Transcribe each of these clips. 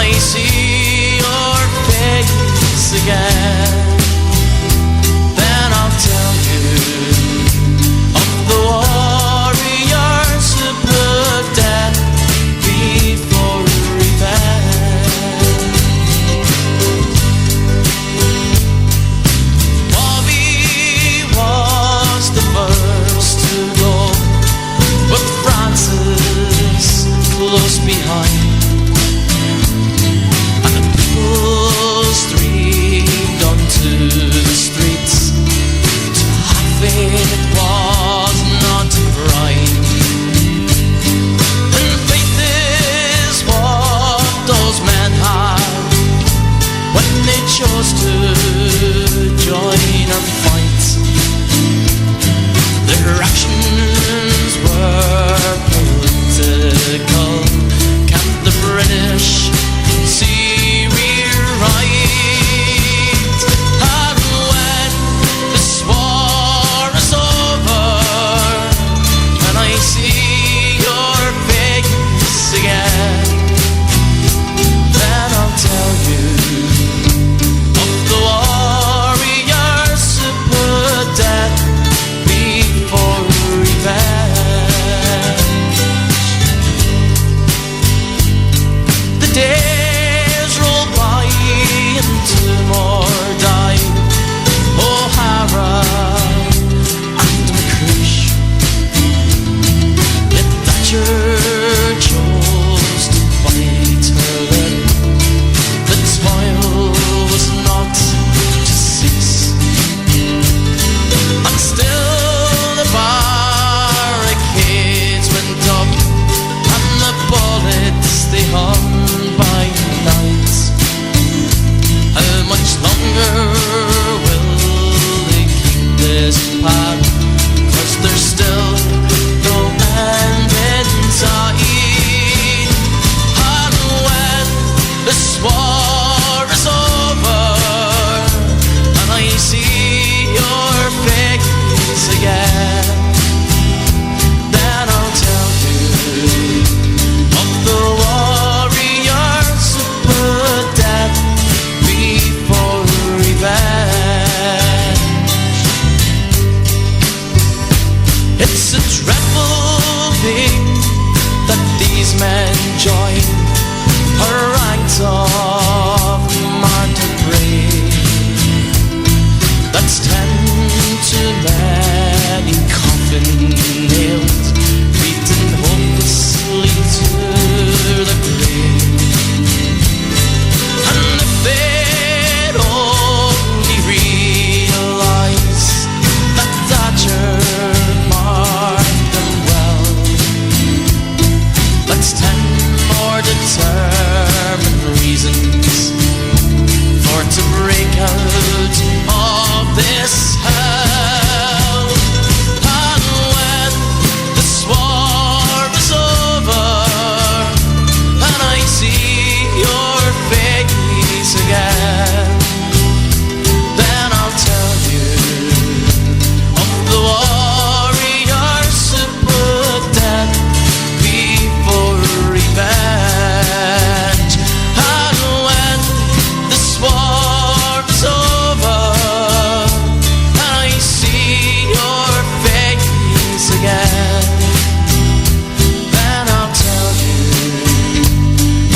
I see your face again, then I'll tell you of the warriors who put death before revenge. Bobby was the first to go, but Francis close behind, and the people streamed onto the streets. To have it was not right, and faith is what those men had when they chose to join our fight. Their actions were political. Can the British see rewrite? And when this war is over and I see your face again, then I'll tell you of the warriors who put death before revenge. The days roll by and two more die, O'Hara and McCreish. Yet Thatcher chose to bite her lip. The toil was not to cease, and still the barricades went up and the bullets they hung by night. How much longer will they keep this path? 'Cause there's still no end in sight. And when this war is over and I see your face again, then I'll tell you of the warriors who put death before revenge. It's a dreadful thing that these men join a ranks of martyr brave. That's 10 too many coffin nails, beaten hopelessly to the grave. And if they'd only realize that Thatcher marked them well, that's 10 more determined reasons for to break out of this hell. And when this war is over and I see your face again, then I'll tell you of the warriors who put death before revenge. And when this war is over and I see your face again, then I'll tell you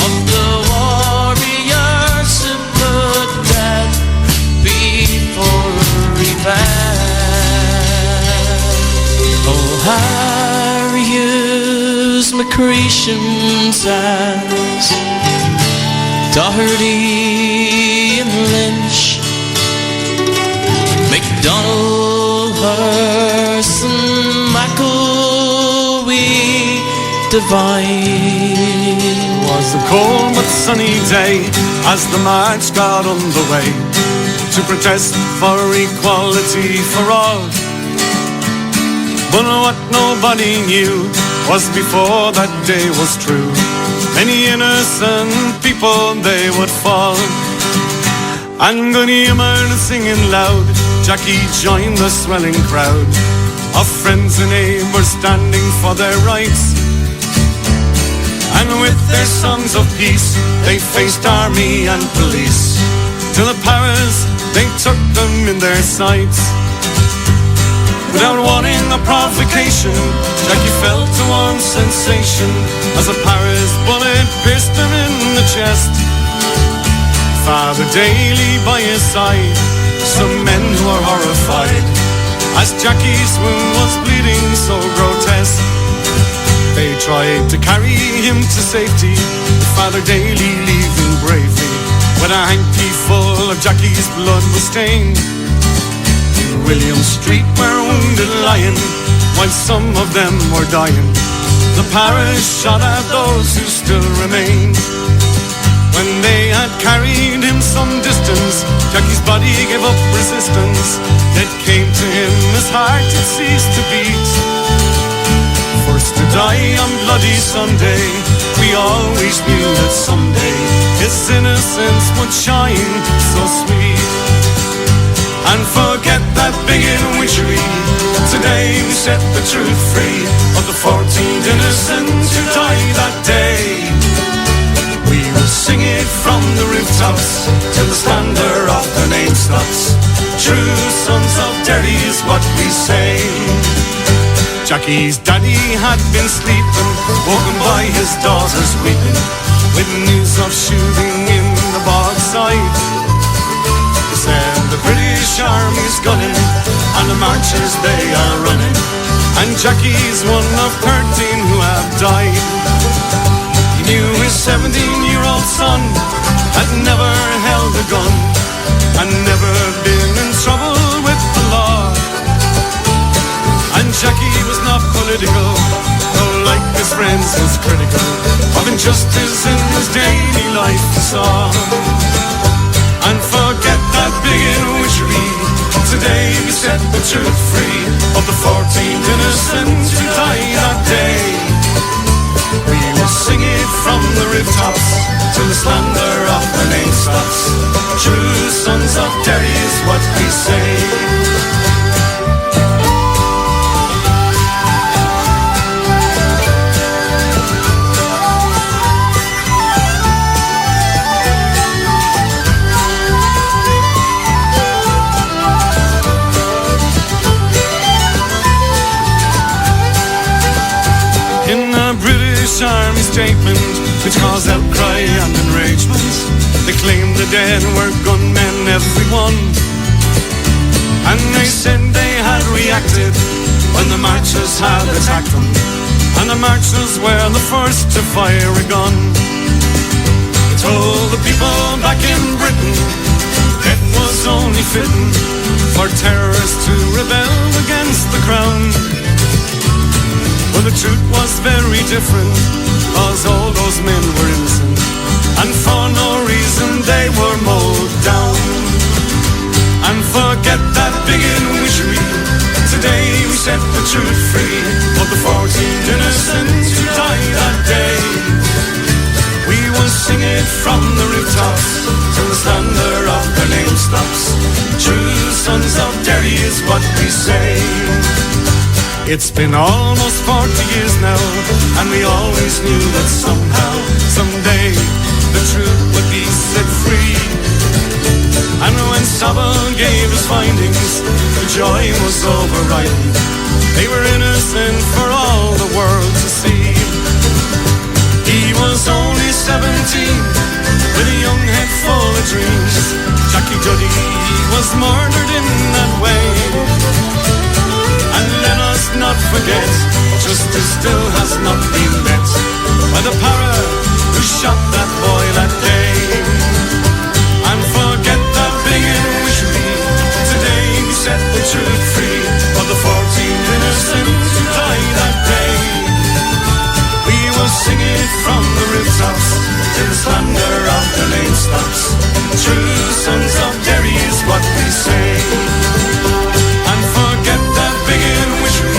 of the warriors who put death before revenge. Oh, Harry Hughes, McCreashan's hands, Doherty and Lynch, MacDonald, Hearst and McElwee, Divine. Was a cold but sunny day as the march got underway to protest for equality for all. But what nobody knew was before that day was true, many innocent people they would fall. And Gunny Eamon singing loud, Jackie joined the swelling crowd of friends and neighbours standing for their rights. And with their songs of peace, they faced army and police. To the Paris, they took them in their sights. Without wanting a provocation, Jackie fell to one sensation as a Paris bullet pierced him in the chest. Father Daly by his side, some men who are horrified as Jackie's wound was bleeding so grotesque. They tried to carry him to safety, Father Daly leaving bravely, when a hanky full of Jackie's blood was stained. In William Street were wounded lying, while some of them were dying. The parish shot at those who still remained. When they had carried him some distance, Jackie's body gave up resistance. Death came to him, his heart had ceased to beat. First to die on Bloody Sunday, we always knew that someday his innocence would shine so sweet. And forget that bigot witchery, today we set the truth free of the 14 innocents who died that day. We will sing it from the rooftops till the slander of their name stops. True sons of Derry is what we say. Jackie's daddy had been sleeping, woken by his daughters weeping, with news of shooting in the bogside. They said the British Army's gunning, and the marchers they are running, and Jackie's one of 13 who have died. He knew his 17-year-old son had never held a gun, and never been in trouble with the law. And Jackie was not political, though like his friends was critical of injustice in his daily life he saw. And forget that bigot witchery, today we set the truth free of the 14 innocents who died that day. We will sing it from the rooftops till the slander of the name stops. True sons of Derry is what we say. Army statement, which caused outcry and enragement, they claimed the dead were gunmen, everyone. And they said they had reacted when the marchers had attacked them, and the marchers were the first to fire a gun. They told the people back in Britain it was only fitting for terrorists to rebel against the crown. Well, the truth was very different, cause all those men were innocent, and for no reason they were mowed down. And forget that bigot witchery, today we set the truth free of the 14 innocents who died that day. We will sing it from the rooftops till the slander of their name stops. True sons of Derry is what we say. It's been almost 40 years now, and we always knew that somehow, someday, the truth would be set free. And when Saville gave his findings, the joy was overriding. They were innocent for all the world to see. He was only 17, with a young head full of dreams. Jackie Juddy was murdered in that way. And let us not forget, justice still has not been met by the para who shot that boy that day. And forget that bigot witchery, today we set the truth free of the 14 innocents who died that day. We will sing it from the rooftops till the slander of the name stops. True sons of Derry is what we say. And forget that bigot witchery,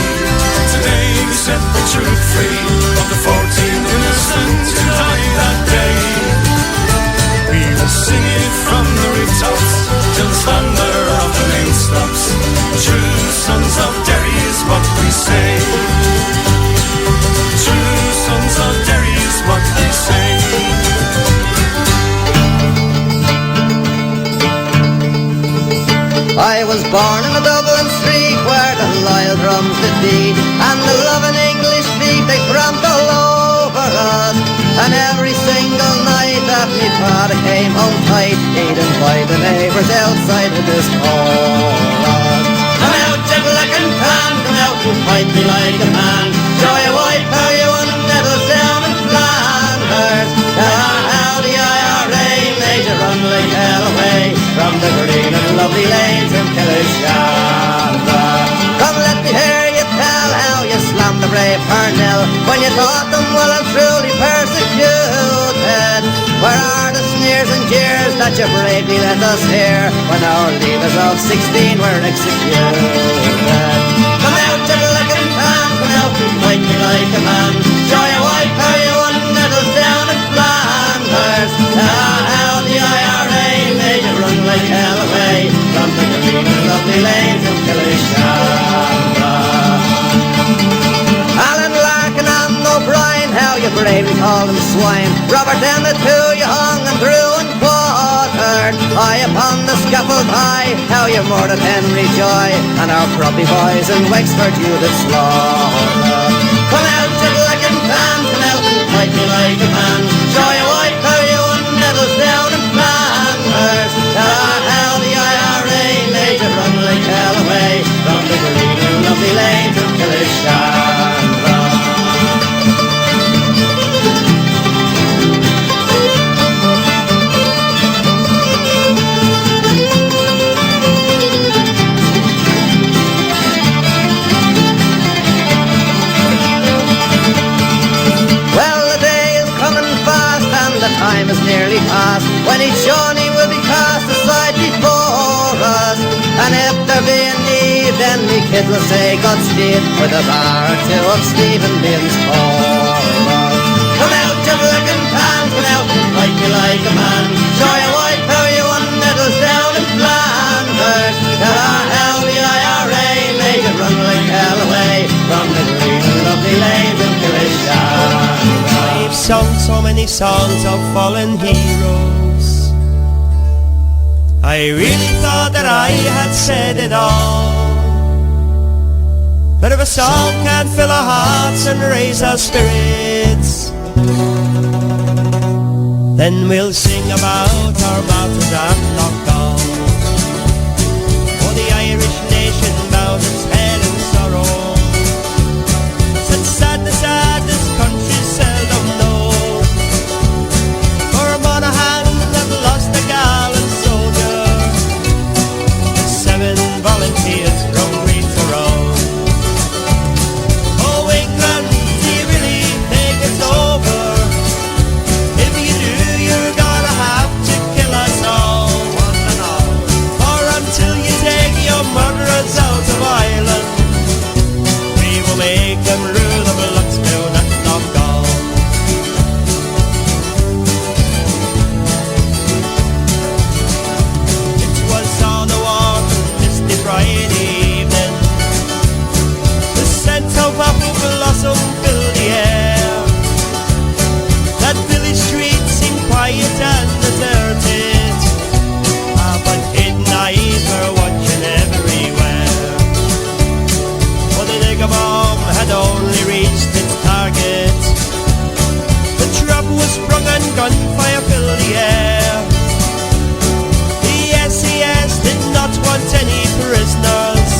today we set the truth free of the 14 innocents who died that day. We will sing it from the rooftops till the slander of the name stops. True sons of Derry is what we say. True sons of Derry is what I was born in a Dublin street where the loyal drums did beat, and the loving English feet they tramped all over us. And every single night that me father came home tight, he'd invite the neighbours outside of this chorus. Come out, Jack-a-lackin' pan, come out and fight me like a man. Show you white, how you want medals down in Flanders. How the IRA made you run like hell away from the green and lovely lanes in Killishandra. Come let me hear you tell how you slammed the brave Parnell when you thought them well and truly persecuted. Where are the sneers and jeers that you bravely let us hear when our leaders of 16 were executed? Come out, Jack-a-lackin' pan, come out and fight me like a man. Show you white, how you won medals down in Flanders. How the IRA made you run like hell away from the green and lovely lanes of Killishandra. Alan Larkin and O'Brien, how you bravely called them swine. Robert Emmett, who you hung and threw and quartered. High upon the scaffold high, how you murdered Henry Joy, and our Croppy boys in Wexford you did slaughter. Come out, Jack-a-lackin' pan, come out and fight me like a man. Show you white, how you won medals down in Flanders. How the IRA made you run like hell away from the green and lovely lanes of Killishandra. Time is nearly past when each Shawnee will be cast aside before us. And if there be a need, then me kid will say Godspeed with a bar or two of Stephen Bean's chorus. Come out, Jack-a-lackin' pan, come out and fight me like a man. Show you white, how you won medals down in Flanders. How the IRA made you run like hell away from the green and lovely lanes of Killishandra. I've sung so many songs of fallen heroes. I really thought that I had said it all. But if a song can't fill our hearts and raise our spirits, then we'll sing about our mountains at Knockdown. For the Irish nation bowed its head in sorrow. Such sadness at this country seldom knows. For Monaghan have lost a gallant soldier, and 7 volunteers from Green to Road. Oh England, do you really think it's over? If you do, you're gonna have to kill us all, one and all. For until you take your murderers out of Ireland, we will make them rule the Luxmill at Knockdown. It was on a warm misty Friday evening. The scent of apple blossom filled the air. That village street seemed quiet and deserted, but hidden eyes were watching everywhere. For the digger bomb had only reached its target. The trap was sprung and gunfire filled the air. The SAS did not want any prisoners,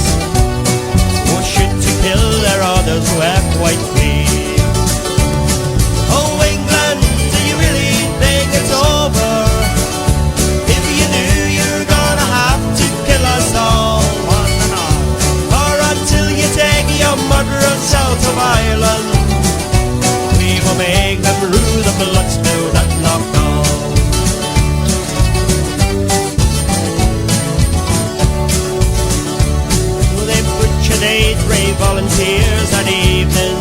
who should to kill their orders were quite clear. Oh England, do you really think it's over? If you do, you're gonna have to kill us all, one and all. For until you take your murderers out of Ireland, we will make them rue the blood spill that Knockdown. They butchered 8 brave volunteers that evening.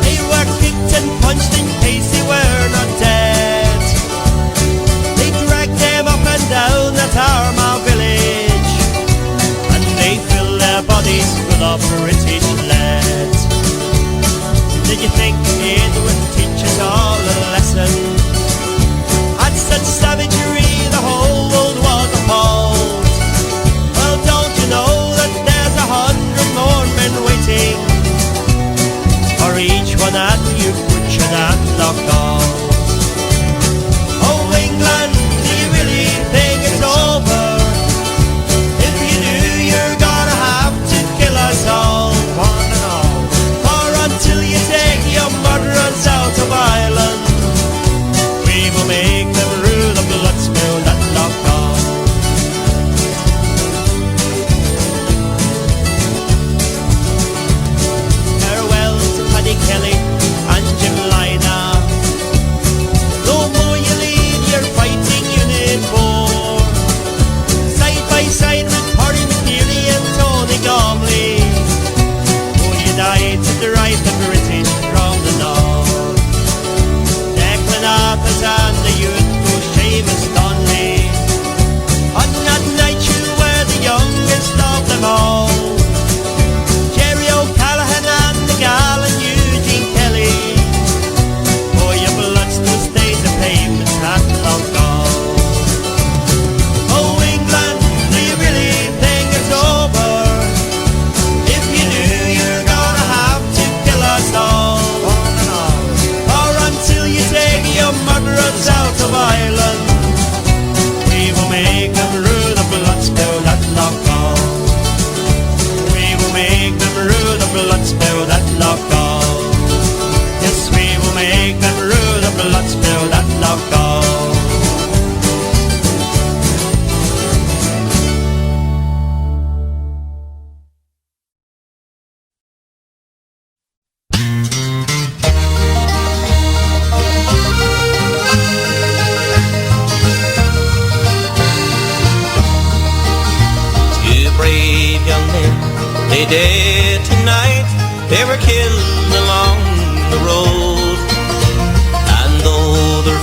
They were kicked and punched in case they were not dead. They dragged them up and down that Armagh village, and they filled their bodies full of British lead. Did you think it would teach us all a lesson? At such savagery the whole world was appalled.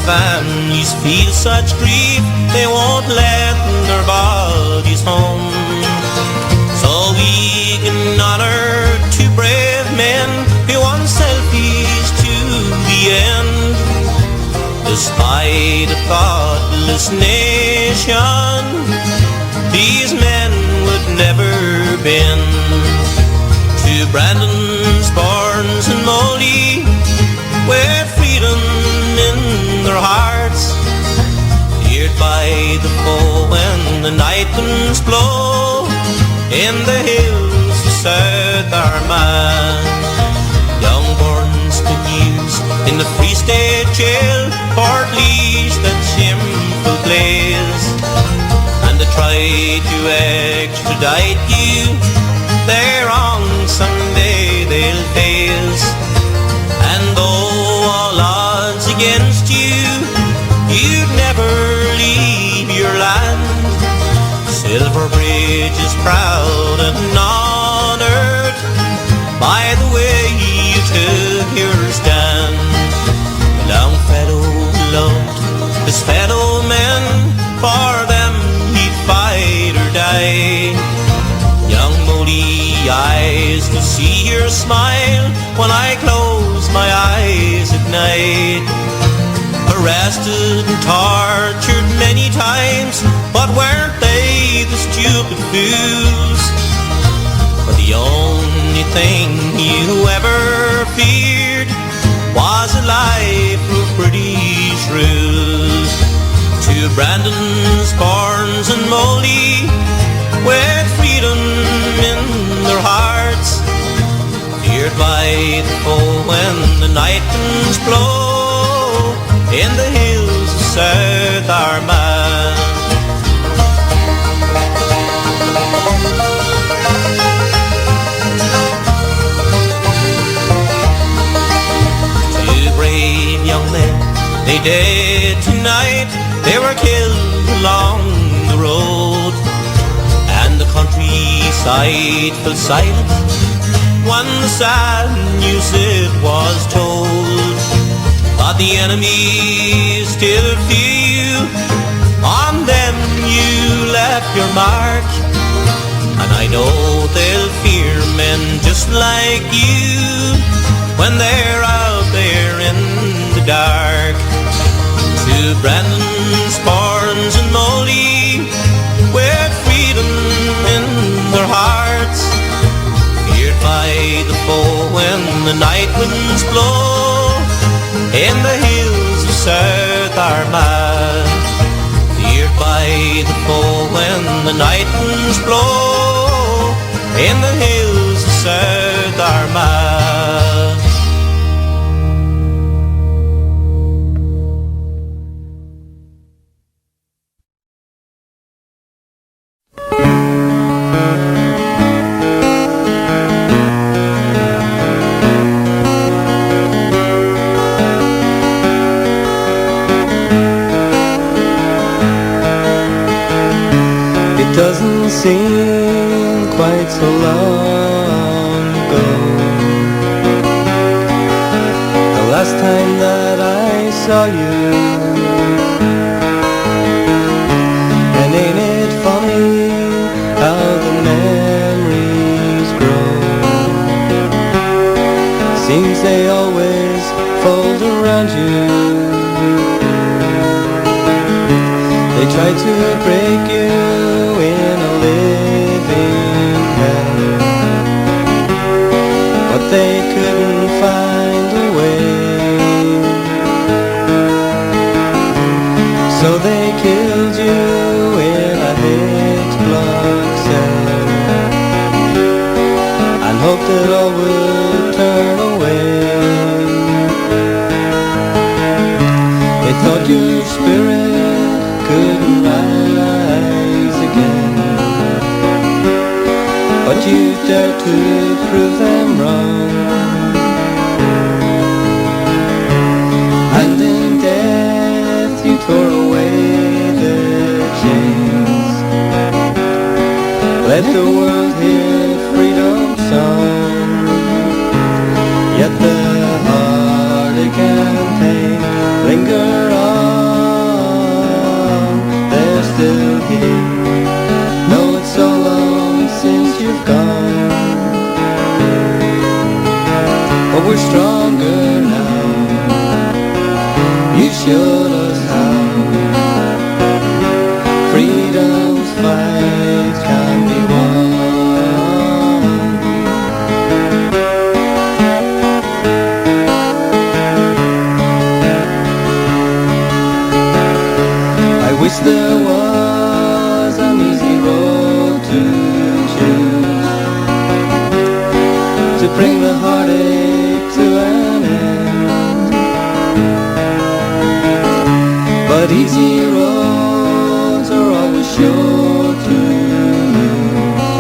families feel such grief, they won't let their bodies home. So we can honor two brave men who won selfies to the end. Despite a thoughtless nation, these men would never bend. To Brandon's, Barnes and Molly, with freedom in their hearts, feared by the foe when the night winds blow in the hills of South Armagh. Young Barnes took use in the Free State jail for at least that shameful place, and they tried to extradite you. They're wrong, someday they'll face. And though all odds against you, you'd never leave your land. Silver Bridge is proud and honored by the way you took your stand. Longfellow loved his fellow men, for them he'd fight or die. Young Moody eyes to see your smile when I close my eyes at night. Arrested and tortured many times, but weren't they the stupid fools? For the only thing you ever feared was a life of British rule. To Brandon's, Barnes and Molly, with freedom in their hearts, feared by the foe when the night winds blow in the hills of South Armagh. Two brave young men, they died tonight. They were killed along the road, and the countryside fell silent when the sad news it was told. But the enemy still few, on them you left your mark, and I know they'll fear men just like you when they're out there in the dark. To Brandon's, Barnes and Molly, with freedom in their hearts, feared by the foe when the night winds blow in the hills of South Armagh. Feared by the foe when the night winds blow in the hills of South Armagh. Doesn't seem quite so long ago, the last time that I saw you. And ain't it funny how the memories grow? Seems they always fold around you. They try to break you in a living hell, but they couldn't find a way. So they killed you in a H-block cell and hoped it all would turn away. They thought your spirit couldn't rise again, but you dared to prove them wrong. And in death you tore away the chains, let the world hear freedom's song. Yet the heartache and pain linger on we're stronger now. You showed us how freedom's fight can be won. I wish there was an easy road to choose to bring the heartache to an end. But easy roads are always sure to lose.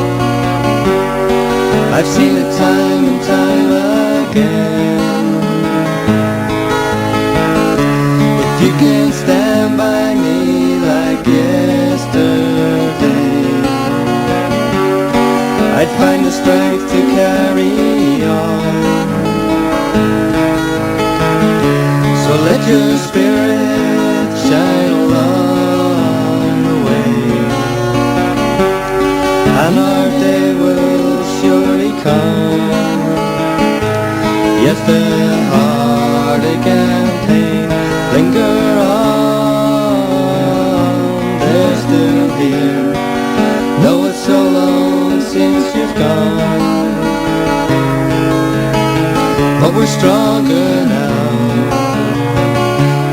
I've seen it time and time again. If you can stand by me like yesterday, I'd find the strength to carry on. So let your spirit shine along the way, and our day will surely come. Yes, the heartache and pain linger on. They're still here, though it's so long since you've gone. But we're stronger now.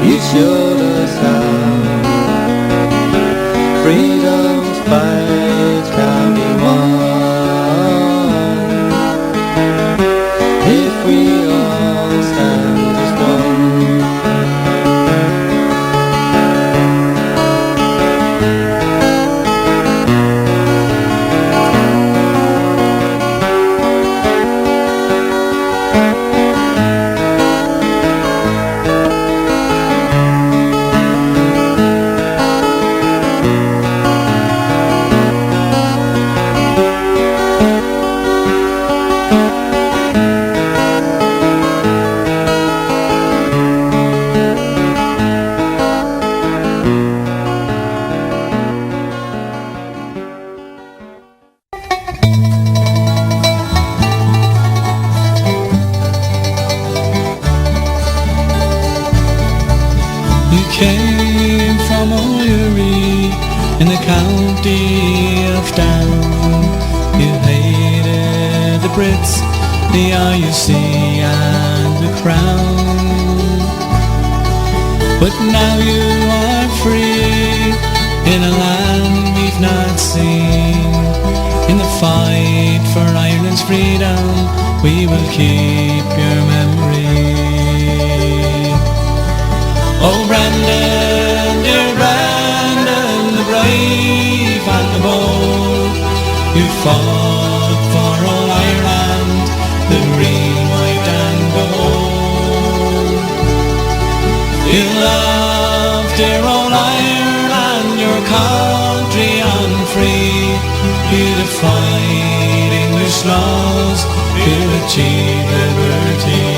You showed us how freedom's fight can be won if we all stand as one. You came from O'Leary in the county of Down. You hated the Brits, the IUC and the Crown. But now you are free in a land we've not seen. In the fight for Ireland's freedom, we will keep your memory. Oh Brandon, dear Brandon, the brave and the bold, you fought for all Ireland, the green, white and gold. You loved dear old Ireland, your country unfree. You defied English laws to achieve liberty.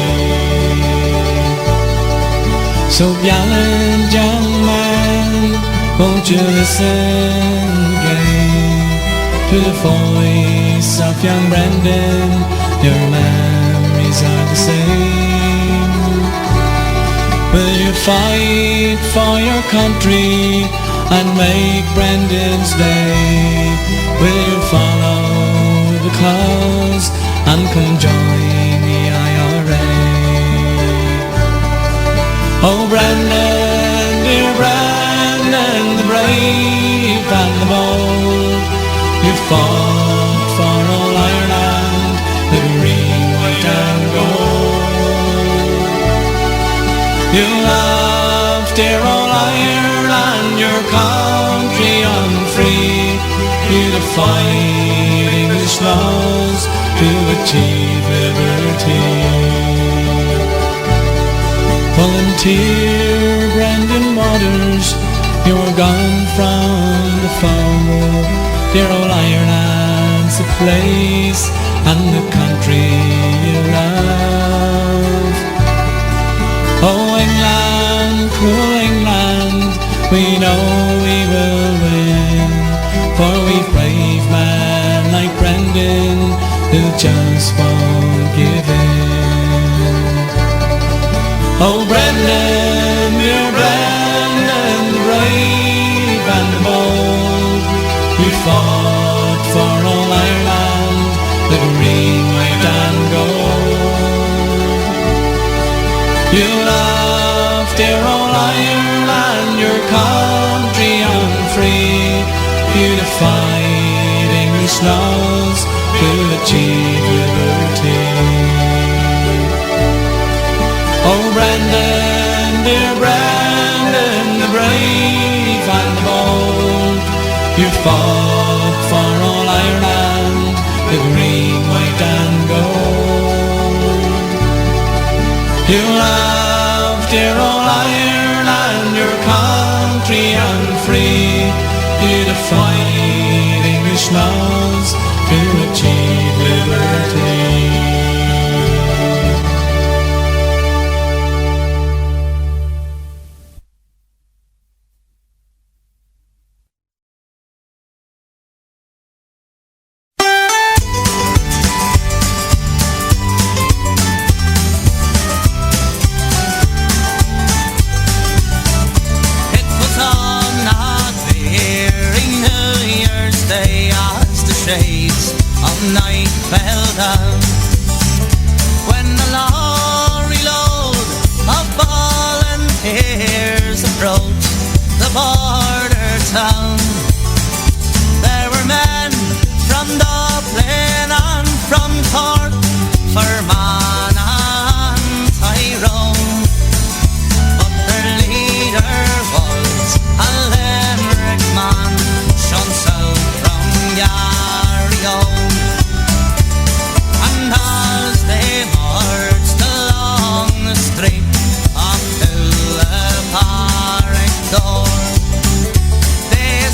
So gallant young man, won't you listen again to the voice of young Brendan? Your memories are the same. Will you fight for your country and make Brendan's day? Will you follow the cause and come join the IRA? Oh Brandon, dear Brandon, the brave and the bold, you fought for all Ireland, the green, white and gold. You loved dear old Ireland, your country unfree. You defied English laws to achieve liberty. Volunteer Brendan Waters, you were gone from the foe. Dear old Ireland's the place and the country you love. Oh England, cruel England, we know we will win, for we've brave men like Brendan who just won't give in. who fought for all Ireland, the green, white and gold. You love dear old Ireland, your country and free. You defied English laws to achieve liberty. Oh Brendan, dear Brendan, the brave and the bold, you fought for all Ireland, the green, white and gold. You loved dear old Ireland, your country and free. You defied English laws to achieve liberty. They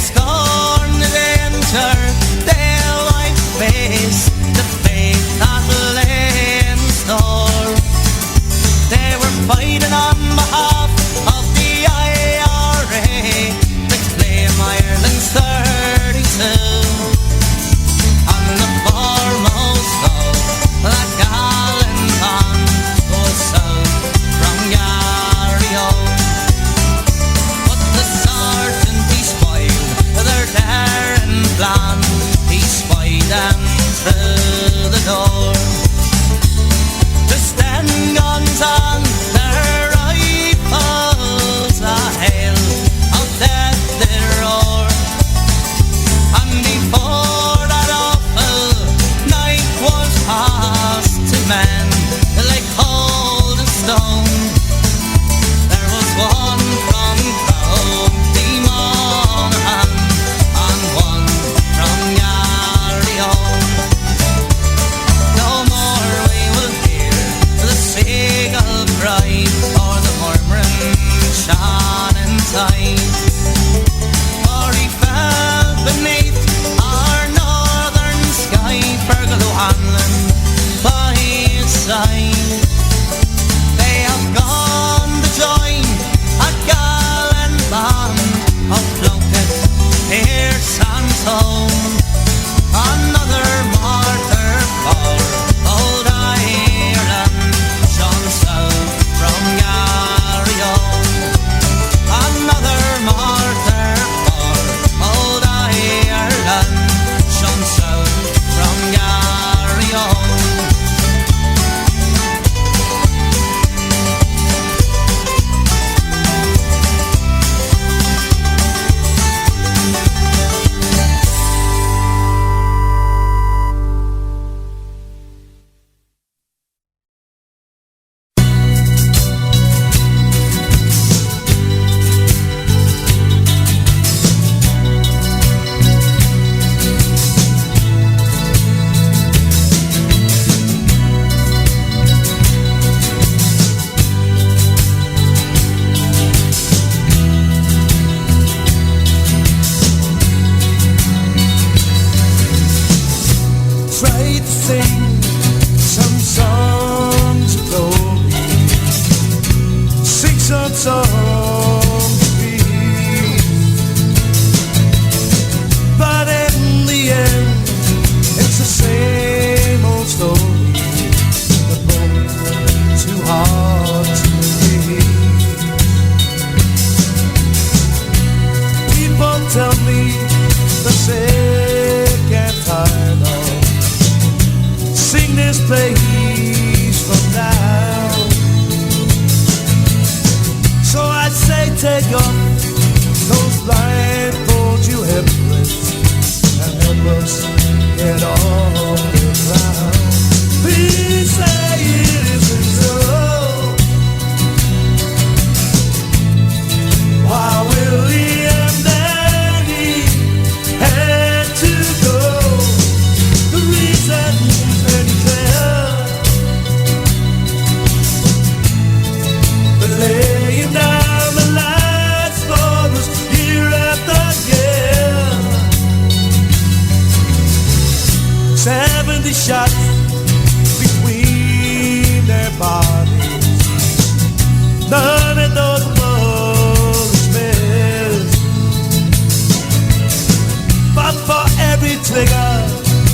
trigger,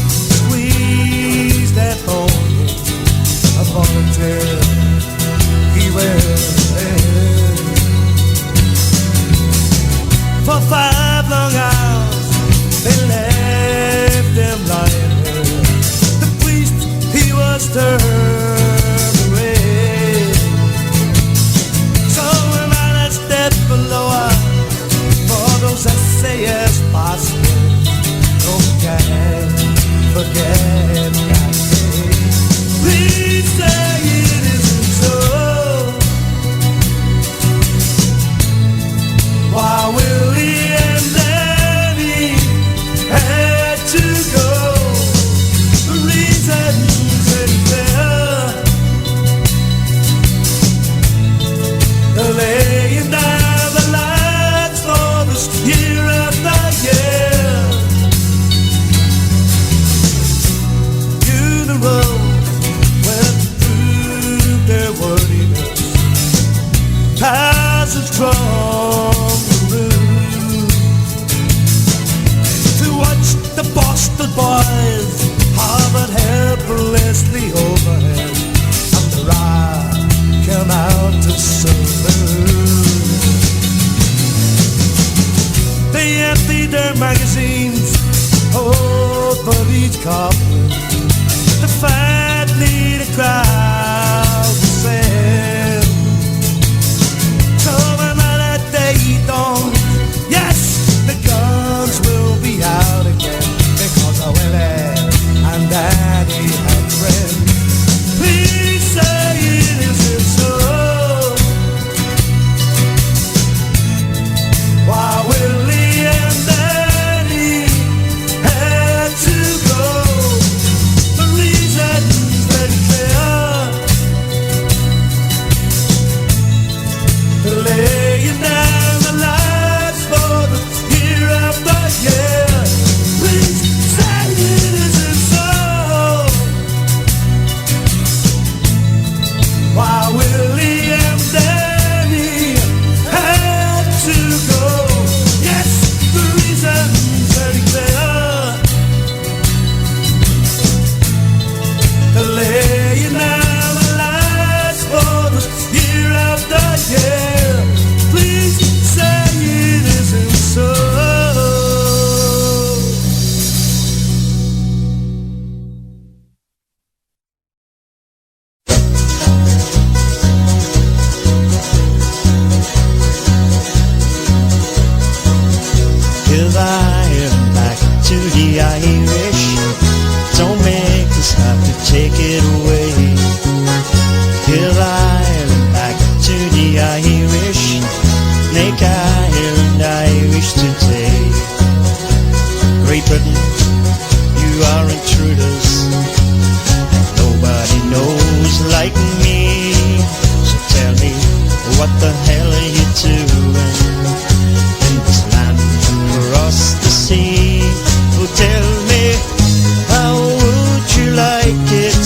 squeeze that bone, a volunteer, he will say. For 5 long hours, they left him lying there. The priest, he was turned away. So when I step below her, for those essayists possible, don't forget that day. Please say it isn't so. Why Willie and Danny had to go? The reasons ain't clear. Laying down the lines for this year after year. Funeral went through their worthiness. Passage from the room to watch the Boston boys hovered helplessly overhead, and the ride came out to salute. They emptied their magazines over each coffin. The fat leader crowd was saying, so when that day dawns, yes, the guns will be out again, because of Willie and Danny had friends. Please say it isn't so. Why Willie and Danny had to go? The reason's very clear. Laying down the lights for the year after year. Please say it isn't so. Why Willie and Danny had to go? Yes, the reason's very clear. Laying down the lights for the year after year. Please say it isn't so. Till I am back to the Irish, don't make us have to take it away. Till I am back to the Irish, make Ireland Irish today. Great Britain, you are intruders, and nobody knows like me. So tell me, what the hell are you doing in this land across the sea? Oh, tell me, how would you like it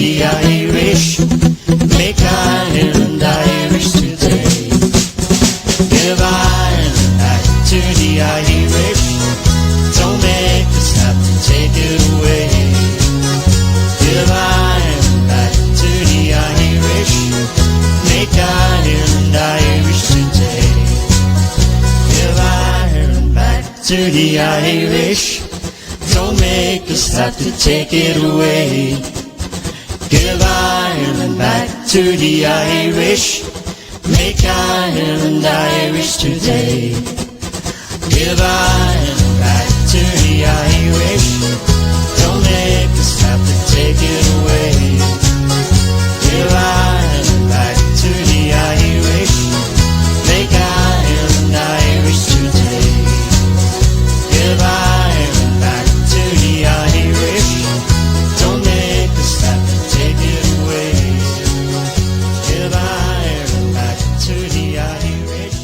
the Irish. Make Ireland Irish today. Give Ireland back to the Irish. Don't make us have to take it away. Give Ireland back to the Irish. Make Ireland Irish today. Give Ireland back to the Irish. Don't make us have to take it away. Give Ireland back to the Irish. Make Ireland Irish today. Give Ireland back to the Irish. Don't make us have to take it away. Give Ireland back to the Irish. Make Ireland Irish today. Give Ireland back to the Irish. Don't make us have to take it away. Give Ireland back to the Irish.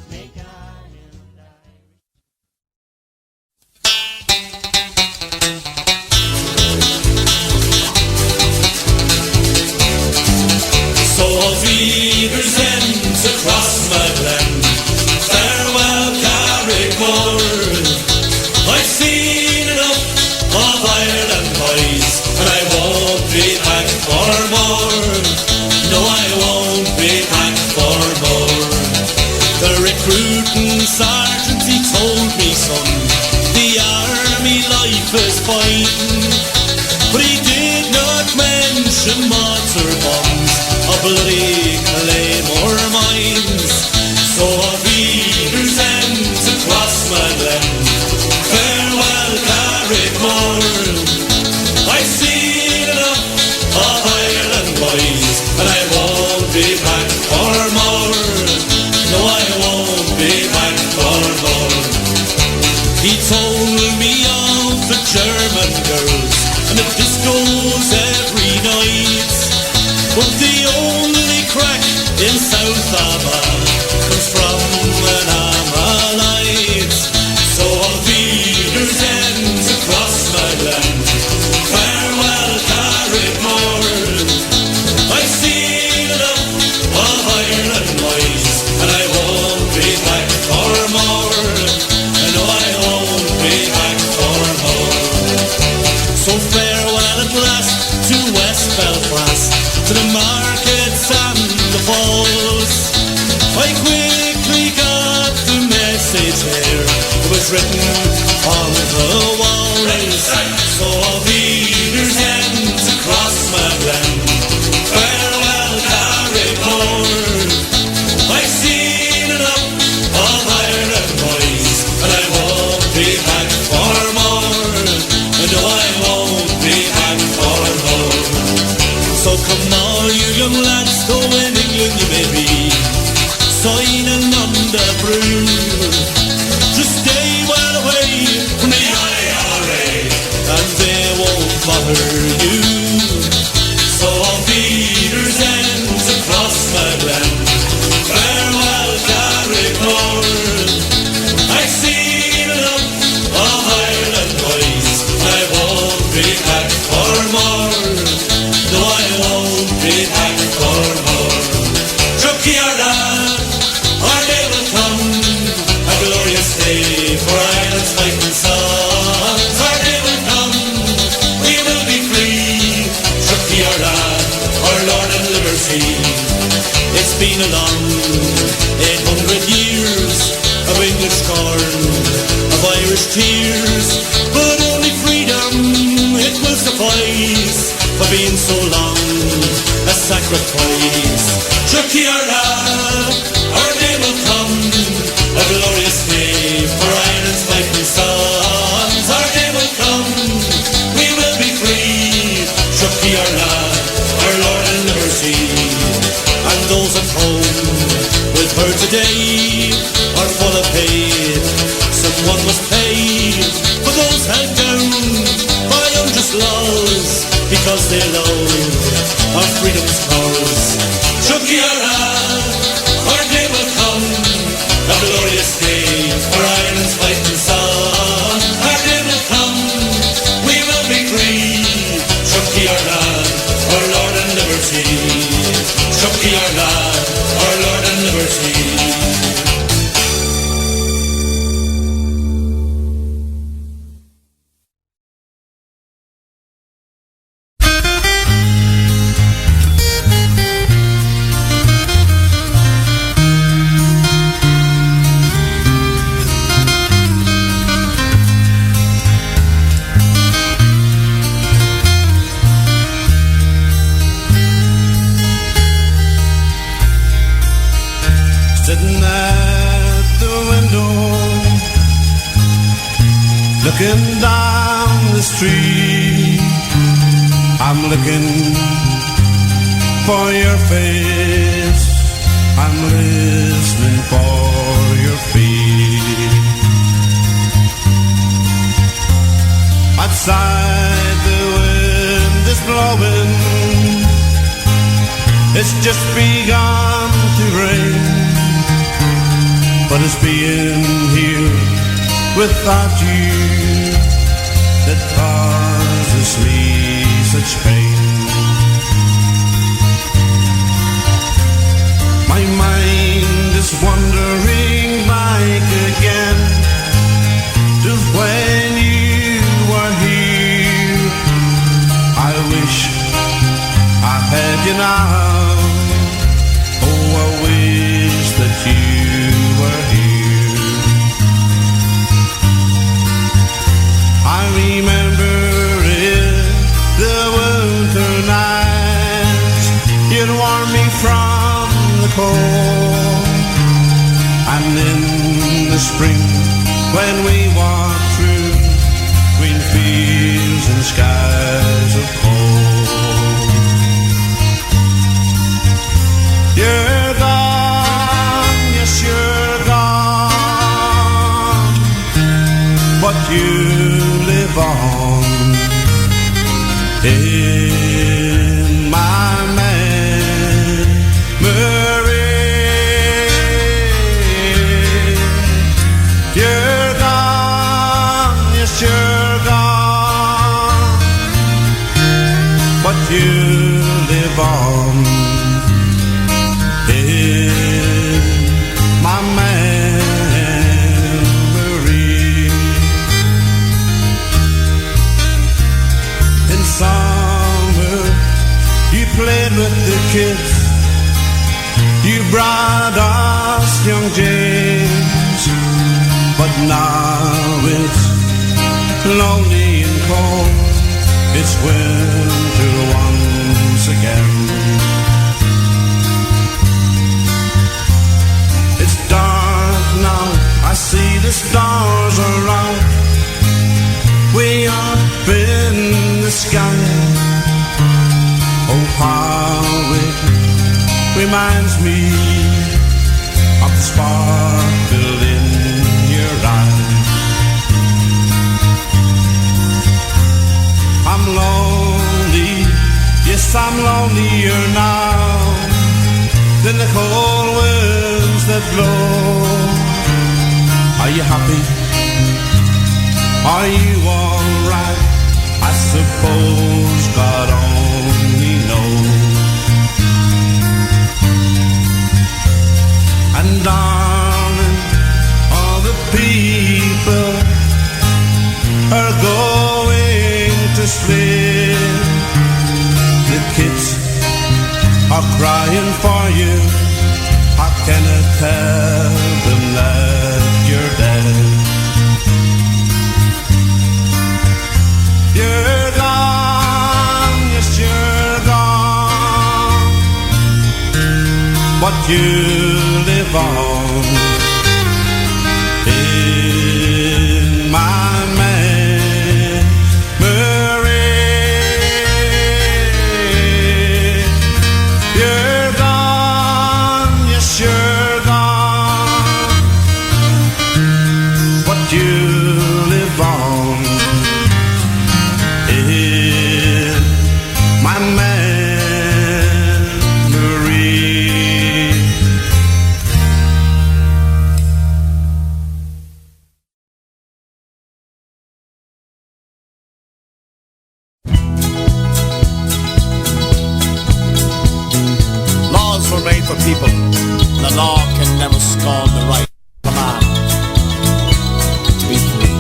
Make Ireland Irish. So auf Wiedersehen across my glen. Farewell, Carrickmore. I've seen enough of Ireland, boys, and I won't be back for more. No, I won't be back for more. The recruiting sergeant, he told me, son, the army life is fine, but he did not mention mortar bombs or bloody claymore mines. So auf Wiedersehen across my glen. Farewell, Carrickmore. I've seen enough of Ireland, boys, and I won't be back for more. No, I won't be back for more. He told me of the German girls and the discos every night, but the only crack in South Armagh comes from an Armalite. So auf Wiedersehen across my glen. Farewell, Carrickmore. I've seen enough of Ireland, boys, and I won't be back for more. No, I won't be back for more. So farewell at last to West Belfast, to the markets and the falls. I quickly got the message there. It was written on the walls. So auf Wiedersehen across my glen. Farewell, Carrickmore. I've seen enough of Ireland, boys, and I won't be back for more. No, I won't be back for more. So come all you young lads, though in England you may be, signing on the brew. Just stay well away from the IRA, and they won't bother you. So auf Wiedersehen across my glen. Farewell, Carrickmore. I've seen enough of Ireland, boys, and I won't be back for more. No, I won't be back for more. Truckee or lad, our day will come, a glorious day for Ireland's fighting sons. Our day will come, we will be free. Truckee or lad, our Lord and liberty. It's been a long 800 years of English scorn, of Irish tears, but only freedom it will suffice for being so long a sacrifice. Truckee or lad, our day will come, a glorious day for Ireland's fighting sons. Our day will come, we will be free. Truckee or lad, our Lord and liberty. And those at home with her today are full of hate. Someone must pay for those held down by unjust laws, because they love our freedom's cause. Truckee or lad, our day will come, a glorious day for Ireland's fighting sons. Our day will come, we will be free. Truckee or lad, tree. I'm looking for your face, I'm listening for your feet. Outside the wind is blowing, it's just begun to rain, but it's being here without you that causes me such pain. My mind is wandering back again to when you were here. I wish I had you now. Oh, I wish that you were here. I remember it, the winter nights, you'd warm me from the cold. And in the spring, when we walked through green fields and skies of gold. You're gone, yes you're gone, but you live on in my memory. You're gone, yes you're gone, but you live on in my memory. In summer, you played with the kids, you brought us young James, but now it's lonely and cold, it's winter once again. It's dark now, I see the stars are out, way up in the sky. Oh, how it reminds me of the sparkle in your eye. I'm lonely, yes I'm lonelier now than the cold winds that blow. Are you happy? Are you alright? I suppose God only knows. And darling, all the people are going to sleep. The kids are crying for you. How can I tell them that you're dead? You're gone, yes you're gone, but you live on in my memory. You're gone, yes you're gone, but you live on in my memory. Laws were made for people. The law can never scorn the right of a man to be free.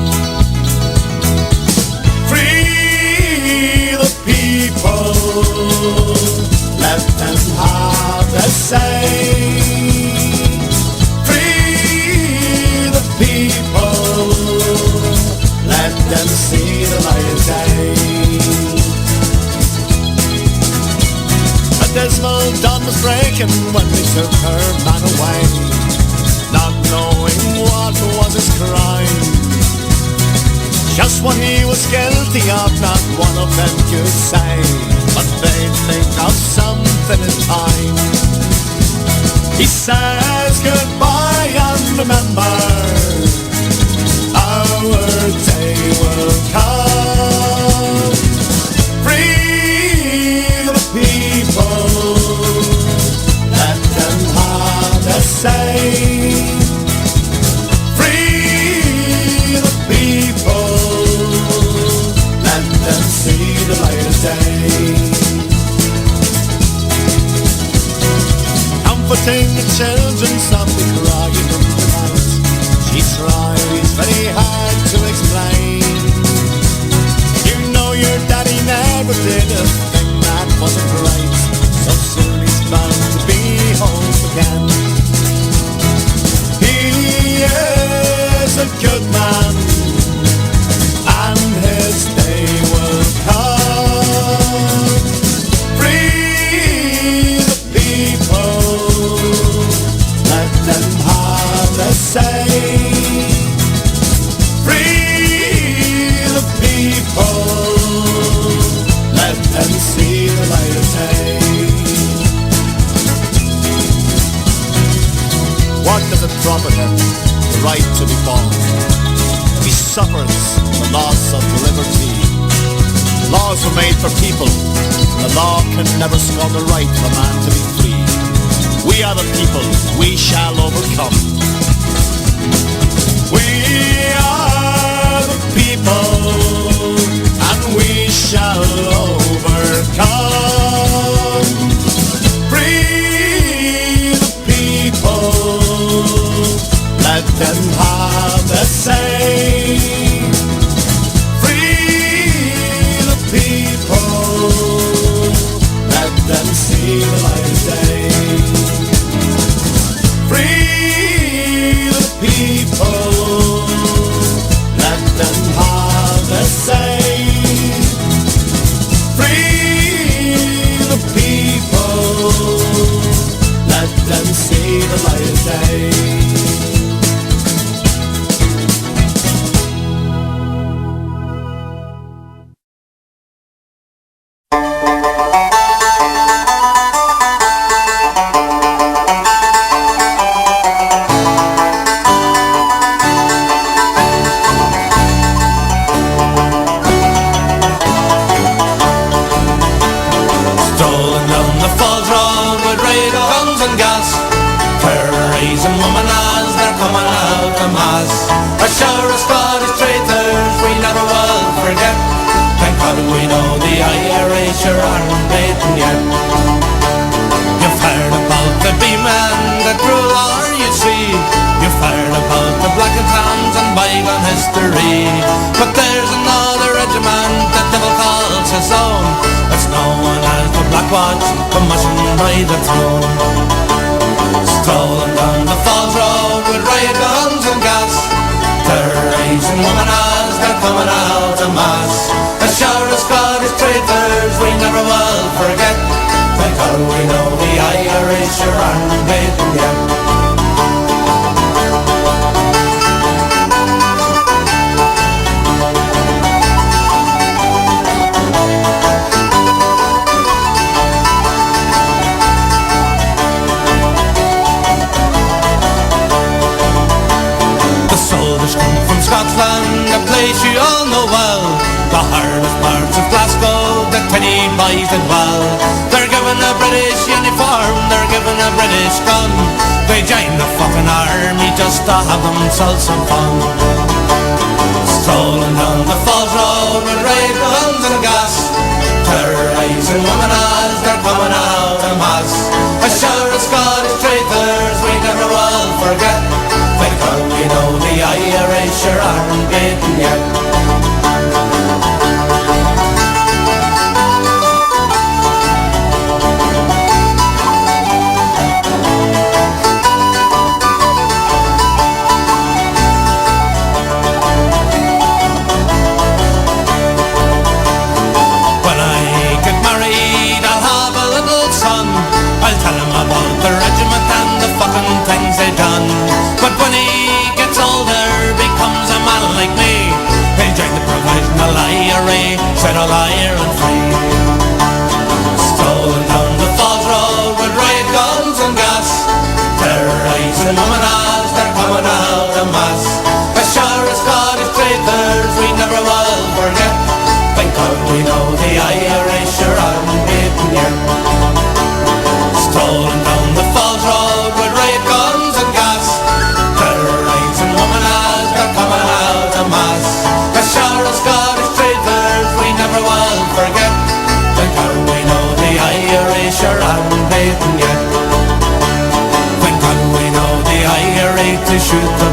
Free the people, let them have their say. Free the people, let them see the light of day. A dismal dawn was breaking when we took her man away, not knowing what was his crime. Just what he was guilty of, not one of them could say, but they'd think of something in time. He says goodbye and remember, our day will come. Free the people, let them have a say. Free the people, let them see the light of day. Comforting the children softly crying in the night, she tries very hard to explain. You know your daddy never did a thing that wasn't right, so soon he's bound to be home again. He is a good man, and his day will come. Free the people, let them have a say. Free the people, let them see the light of day. What does it profit him, the right to be born, if he suffers the loss of liberty? Laws were made for people, the law can never scorn the right of a man to be free. We are the people, we shall overcome. We are the people, and we shall overcome. Free the people, let them have a say. Free the people, let them see the light of day. Free the people, let them have a say. Free the people, let them see the light of day. Strolling down the Falls Road with radar guns and gas, terrorizing women as they're coming out of mass. A shower of Scottish traitors we never will forget. Thank God we know the Irish aren't beaten yet. You've heard about the B-men that rule all you see. You've heard about the black and tans and bygone history. But there's another regiment that devil calls his own, that's known as the Black Watch, commissioned by the throne. Strolling down the Falls Road with riot guns and gas, terrorizing women as they're coming out of mass. A shower of Scottish traitors we never will forget. Thank God we know the Irish aren't beaten yet. Scotland, a place you all know well, the hardest parts of Glasgow, the penny boys did well. They're given a British uniform, they're given a British gun, they join the fucking army just to have themselves some fun. Strolling down the Falls Road with riot guns and gas, terrorizing women as they're coming out of mass. A shower of Scottish traitors we never will forget. Thank God we know the Irish aren't beaten yet. When I get married I'll have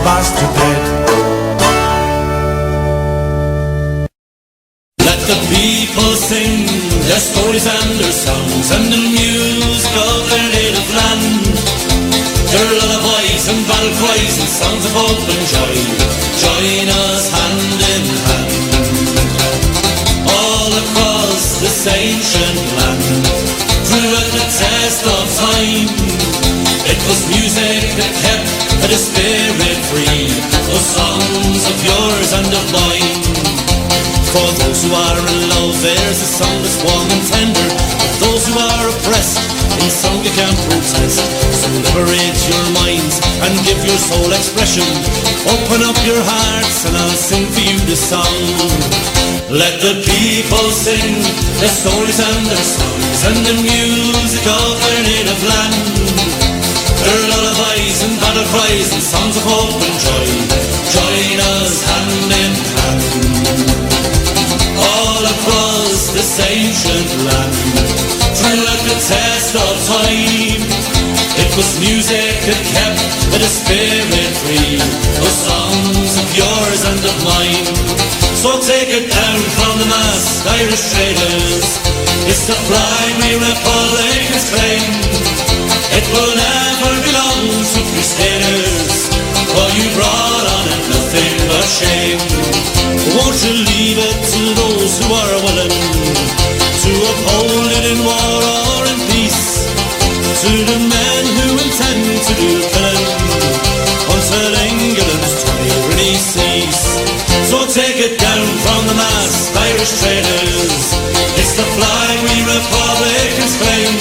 bastard dead. Let the people sing their stories and their songs and the music of their native land. Their lullabies and battle cries and songs of hope and joy. Join us hand in hand. All across this ancient land, throughout the test of time, it was music that kept the spirit free. Those songs of yours and of mine. For those who are in love, there's a song that's warm and tender. For those who are oppressed, in song you can protest. So liberate your minds and give your soul expression. Open up your hearts and I'll sing for you this song. Let the people sing their stories and their songs and the music of their native land. Their lullabies and battle cries and songs of hope and joy. Join us hand in hand. All across this ancient land, throughout the test of time, it was music that kept the spirit free. Those songs of yours and of mine. So take it down from the masked Irish traders. It's the flag we Republicans claim. It will never belong to crusaders. All you brought on it, nothing but shame. Won't you leave it to those who are willing to uphold it in war or in peace? To the men who intend to do killing until England's tyranny cease. So take it down from the masked Irish traders. It's the flag we Republicans claim.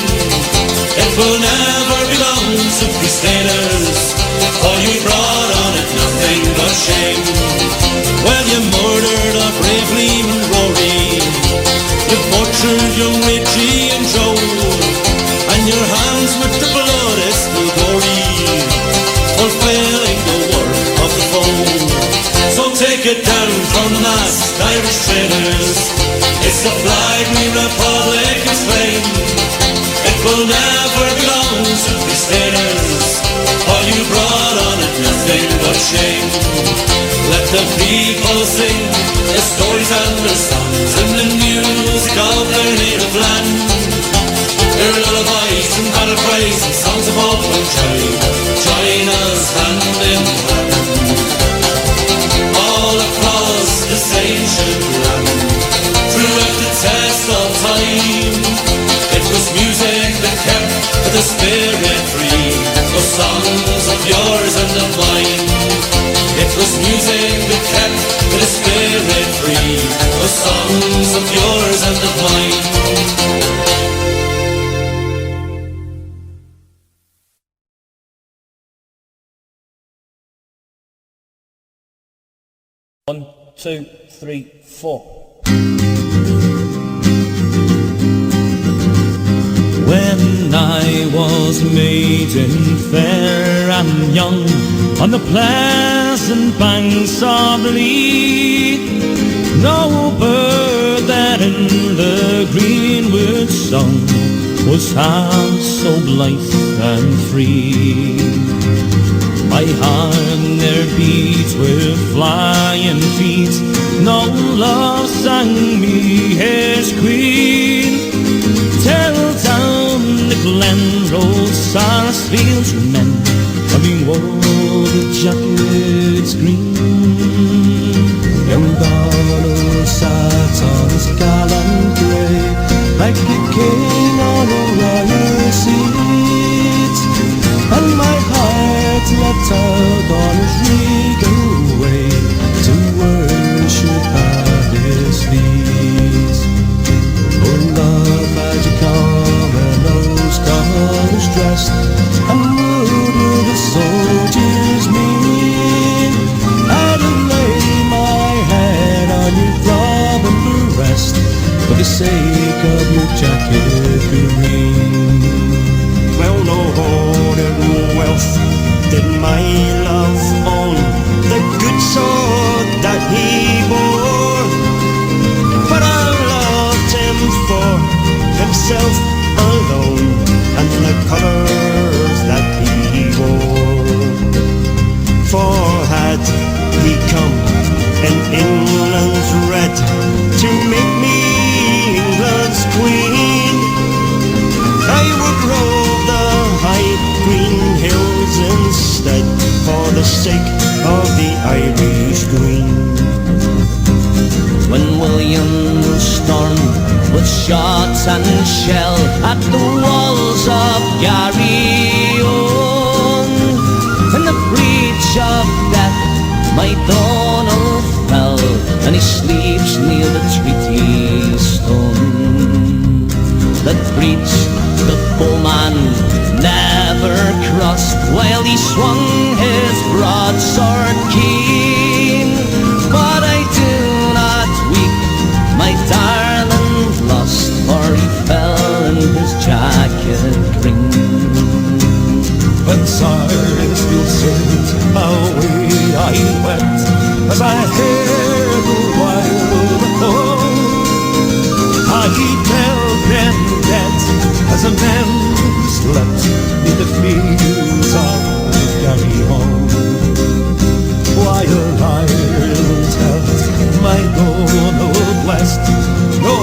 It will never belong to crusaders. All you brought on it, nothing but shame. Well, you murdered a brave Leman Rory. You butchered young Richie and Joe. And your hands with the blood is still gory, fulfilling the work of the foe. So take it down from the masked Irish traders. It's the flag we Republicans claim. It will never belong to crusaders. All you brought on it, nothing but shame. Let the people sing their stories and their songs and the music of their native land. Their lullabies and battle cries and songs of hope and joy. Join us hand in hand. All across this ancient land, throughout the test of time, it was music that kept the spirit free. Those songs of yours and of mine. It was music that kept the spirit free. Those songs of yours and of mine. 1, 2, 3, 4. When I was maiden fair and young, on the pleasant banks of the Lee, no bird that in the greenwood sung was half so blithe and free. My heart ne'er beat with flying feet, no love sang me his queen. Till down the glen rolled Sarsfield's men, having wore the jackets green. Young Donald sat on his gallant grey, like a king on a royal seat, and my heart leapt out on his regal way to worship at his feet. Oh love, had you come in those colours dressed, and would the soldiers mean? I'd lay my head on your throbbing breast for the sake of your jacket green. Well, no hoarded wealth did my love own, the good sword that he bore, but I loved him for himself alone and the colours that he wore. For come, and England's red to make me England's queen. I would rove the high green hills instead, for the sake of the Irish green. When William stormed with shot and shell at the walls of Garryowen, in the breach of death my Donald fell, and he sleeps near the treaty stone. That breach the bowman never crossed, while he swung his broadsword keen. But I do not weep, my darling lost, for he fell in his jacket green. When Sarsfield sailed away I wept, as I heard the wild call. I fell then dead, as a man slept in the fields of Garryowen. While Ireland held my Donald blessed, no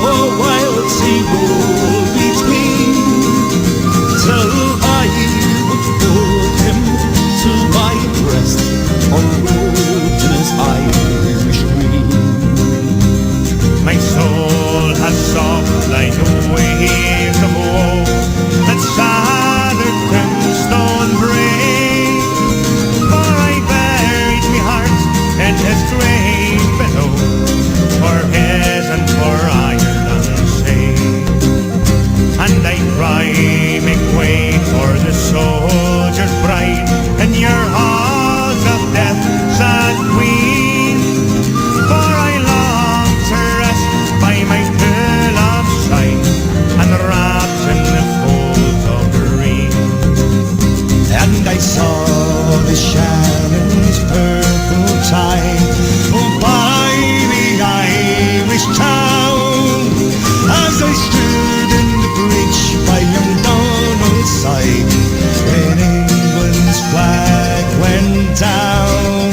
wild sea rolled between, till I would fold him to my breast, or robed in his Irish green. My soul has sobbed like the waves of woe that shattered Grimstone Bridge, for I buried me heart in his grave below, for his and for Ireland's sake. And I cry, make way for the soldier's bride, in your halls of death, sad queen, for I long to rest by my pool of sight, and wrapped in the folds of green. And I saw the Sharon's purple tide go by the Irish town, as I stood in the breach by young Donald's side, when England's flag went down.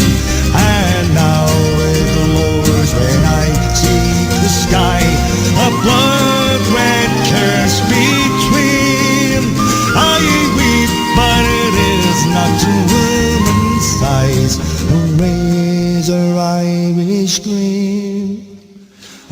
And now it lowers when I see the sky, a blood-red curse between. I weep, but it is not to woman's sighs who raise her Irish green.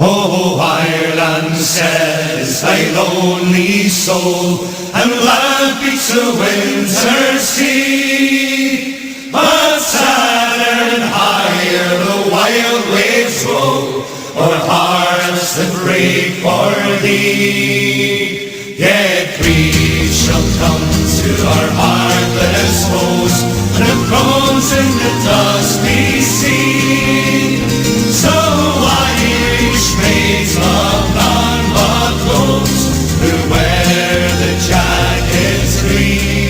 Oh, Ireland, says thy lonely soul, and love beats the winter sea. But sadder and higher the wild waves roll, o'er hearts that break for thee. Yet grief shall come to our heartless foes, and the bones in the dusty sea. So Irish maids love none but those who wear the jackets green.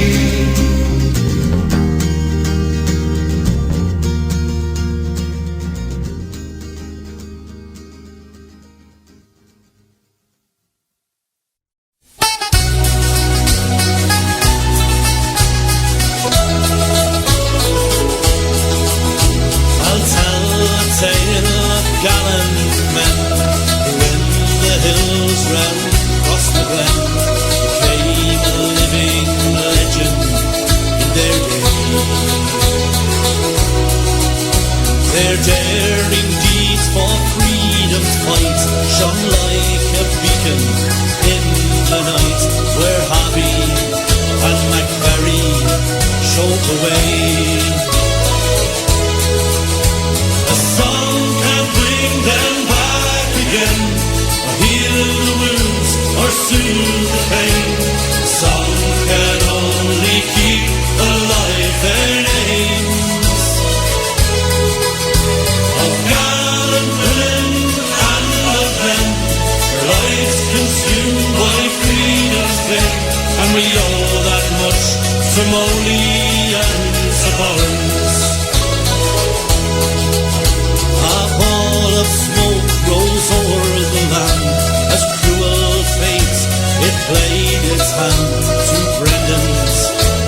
I'll tell a tale of gallant men who in the hills round across the glen became a living legend in their day. Their daring deeds for freedom's fight shone like a beacon in the night, where Harvey and McVerry showed the way. A song can bring them back again, or heal the wounds, or soothe the pain. A song can only keep alive their names of gallant women and of men, their lives consumed by freedom's flame. And we owe that much to Molly and to Barnes. A pall of smoke rose o'er the land as cruel fate it played its hand. To Brendan's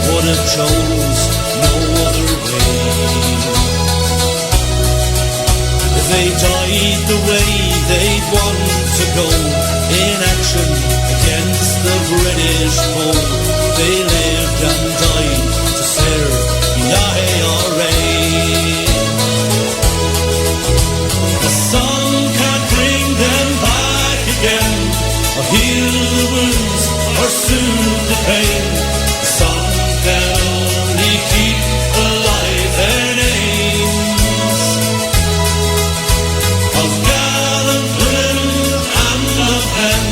would have chose no other way. one to go in action against the British foe. They lived and died to serve the IRA. The sun can't bring them back again, or heal the wounds, or soothe the pain. The sun can only keep alive their names of gallant women and of men,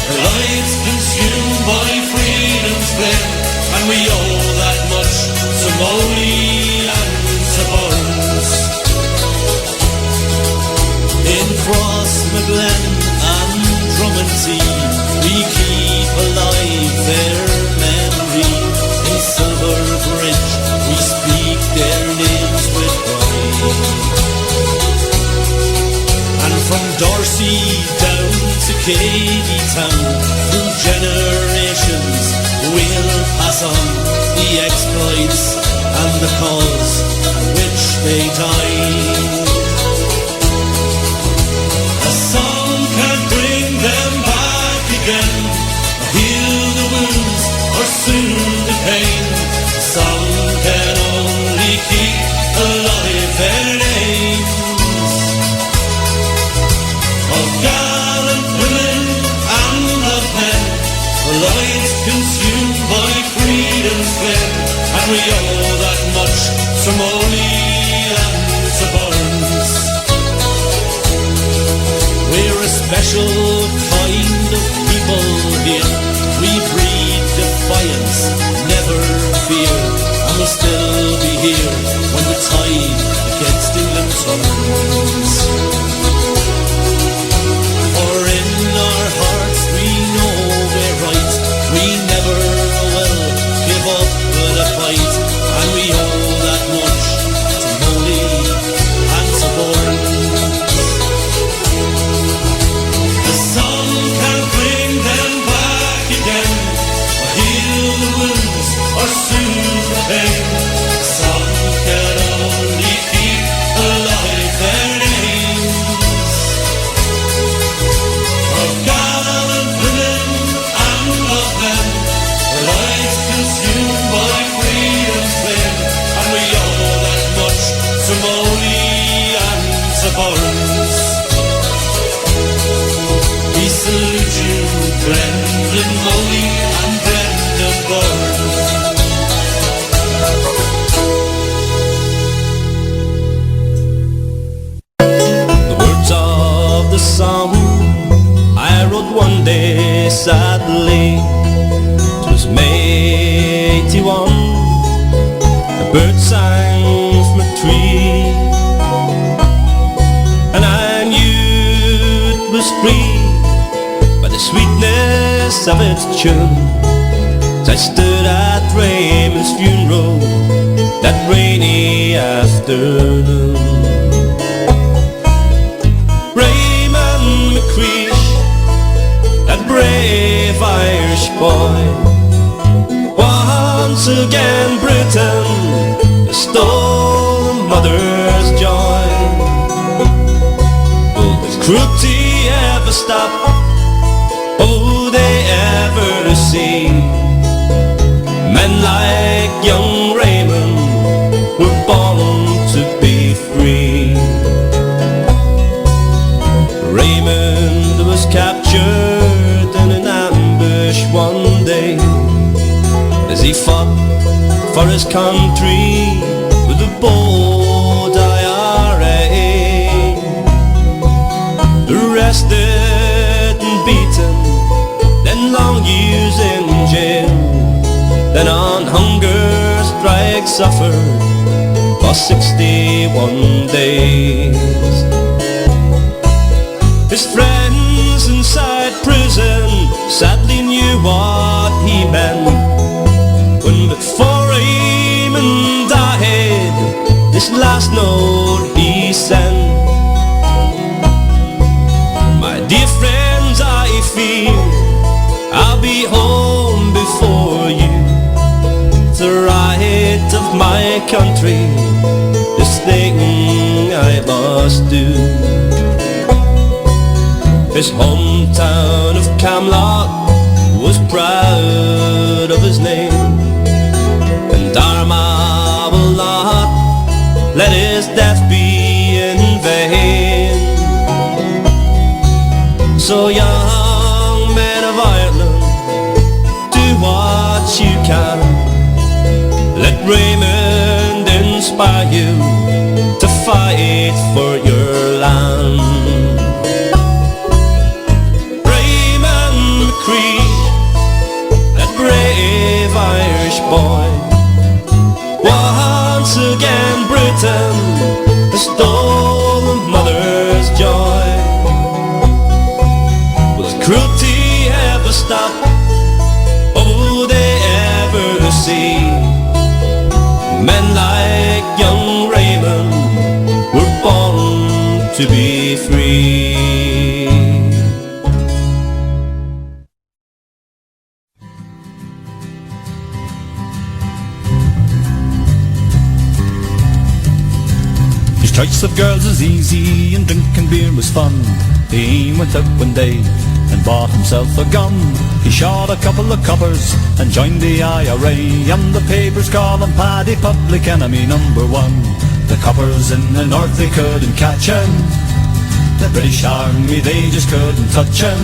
their lives consumed by freedom's flame. And we owe that much to Molly and to Burns. In Crossmaglen and Drummondtee, we keep alive their memory. In Silverbridge, we speak their names with pride. And from Dorsey down to Cady Town, through generations, we'll pass on the exploits and the cause for which they died. A song can't bring them back again, or heal the wounds, or soothe the pain. A song can only keep alive their names of gallant women and of men, for lives consumed by freedom's flame. And we owe that much to Molly and to Burns. We're a special kind of people here. We breed defiance, never fear, and we'll still be here when the tide against England turns. For in our hearts we know we're right, we never will give up the fight, and we owe that much to Molly and to Burns. The sun can't bring them back again, or heal the wounds, or soothe the pain. The sun can only keep alive their names of gallant women and of men, their lives consumed by freedom's flame. And we owe that much to Molly and to Burns. We salute you, Brendan Molly and Brendan Burns. The words of the song I wrote one day sadly. 'Twas May 81. A bird sang from a tree, and I knew it was free by the sweetness of its tune. As I stood at Raymond's funeral that rainy afternoon. Raymond McCreesh, that brave Irish boy, once again Britain stole mother's joy. Will the cruelty ever stop? Oh, they ever see? Men like young Raymond were born to be free. Raymond was captured in an ambush one day as he fought for his country with the bold IRA. Arrested and beaten, then long years in jail, then on hunger strike suffered for 61 days. His friends inside prison sadly knew what he meant when before Raymond died, this last note he sent. My dear friends, I fear I'll be home before you. The right of my country, this thing I must do. His hometown of Camelot was proud of his name, and Armagh will not let his death be in vain. So young men of Ireland, do what you can. Let Raymond inspire you to fight for your land. Raymond McCree, that brave Irish boy, once again Britain has stolen mother's joy. Will cruelty ever stop? Or will they ever see men like young Raymond were born to be free? His choice of girls was easy and drinking beer was fun. He went out one day and bought himself a gun. He shot a couple of coppers and joined the IRA, and the papers call him Paddy, public enemy number one. The coppers in the north, they couldn't catch him. The British Army, they just couldn't touch him.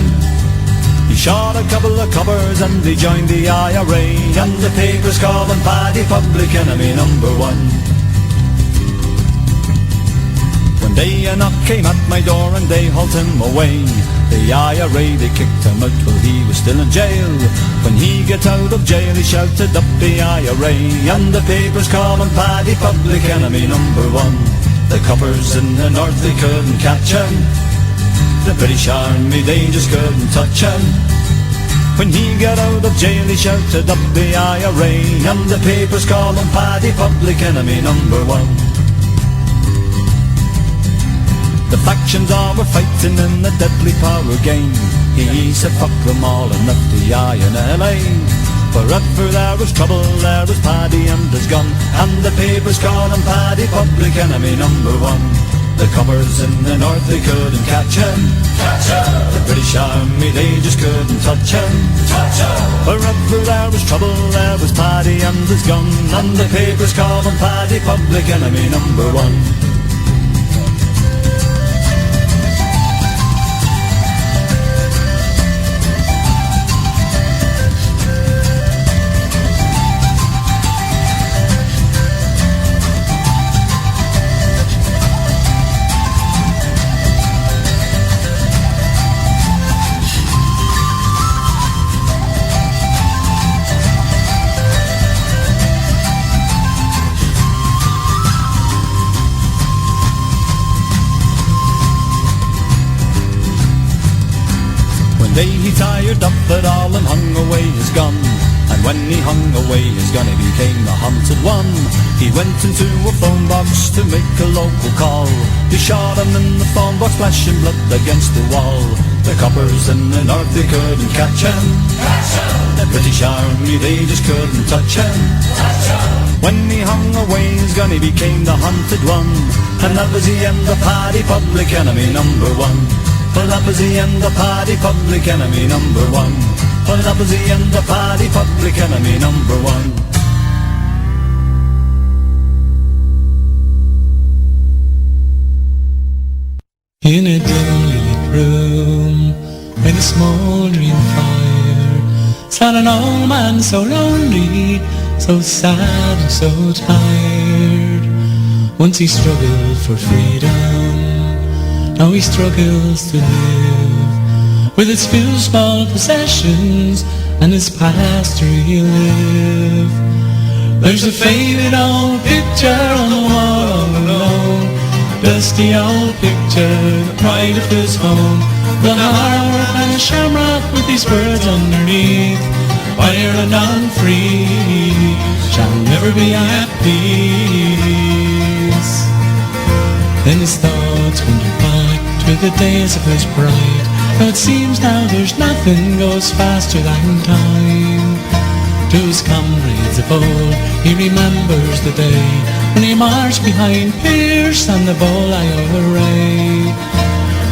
He shot a couple of coppers and they joined the IRA, and the papers call him Paddy, public enemy number one. One day a knock came at my door and they hauled him away. The IRA, they kicked him out while he was still in jail. When he got out of jail, he shouted up the IRA, and the papers call him Paddy, public enemy number one. The coppers in the north, they couldn't catch him. The British Army, they just couldn't touch him. When he got out of jail, he shouted up the IRA, and the papers call him Paddy, public enemy number one. The factions all were fighting in a deadly power game. He said fuck them all and left the INLA. Wherever there was trouble, there was Paddy and his gun, and the papers call him Paddy, public enemy number one. The coppers in the north, they couldn't catch him. The British Army, they just couldn't touch him. Wherever there was trouble, there was Paddy and his gun, and the papers call him Paddy, public enemy number one. Day he tired up it all and hung away his gun, and when he hung away his gun he became the hunted one. He went into a phone box to make a local call. He shot him in the phone box, splashing blood against the wall. The coppers in the north, they couldn't catch him. The British Army, they just couldn't touch him. When he hung away his gun he became the hunted one, and that was the end of Paddy, public enemy number one. Well, that was the end of Paddy, public enemy number one. Well, that was the end of Paddy, public enemy number one. In a dimly lit room, by the smouldering fire, sat an old man so lonely, so sad and so tired. Once he struggled for freedom, now he struggles to live, with his few small possessions and his past to relive. There's a faded old picture on the wall all alone, dusty old picture, the pride of his home. The harp and a shamrock with these words underneath: Ireland unfree shall never be at peace. Then his thoughts wander back to the days of his pride. Now it seems now there's nothing goes faster than time. To his comrades of old he remembers the day when he marched behind Pearse and the Boliau array.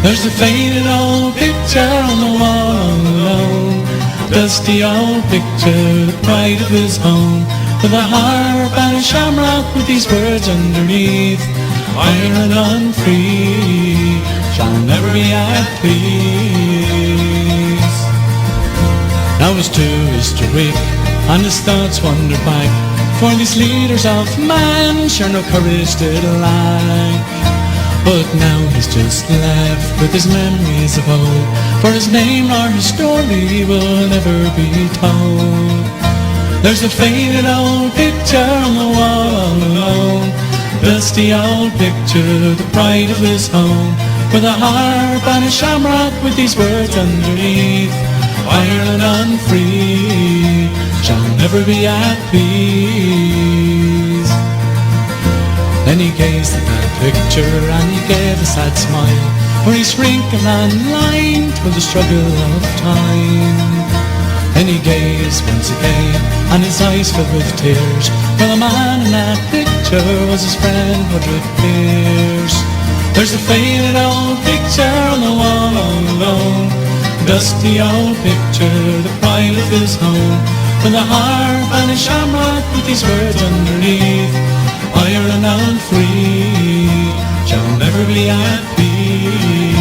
There's a faded old picture on the wall alone, dusty old picture, the pride of his home, with a harp and a shamrock with these words underneath: Ireland unfree shall never be at peace. Now his two is too weak, and his thoughts wander back, for these leaders of man sure no courage did lack. But now he's just left with his memories of old, for his name nor his story will never be told. There's a faded old picture on the wall alone, dusty old picture, the pride of his home, with a harp and a shamrock with these words underneath: Ireland unfree shall never be at peace. Then he gazed at that picture and he gave a sad smile, for he's wrinkled and lined with the struggle of time. Then he gazed once again and his eyes filled with tears, for the man in that picture was his friend Mordred Pierce. There's a faded old picture on the wall alone, dusty old picture, the pride of his home, with a harp and a shamrock with these words underneath: Ireland unfree shall never be at peace.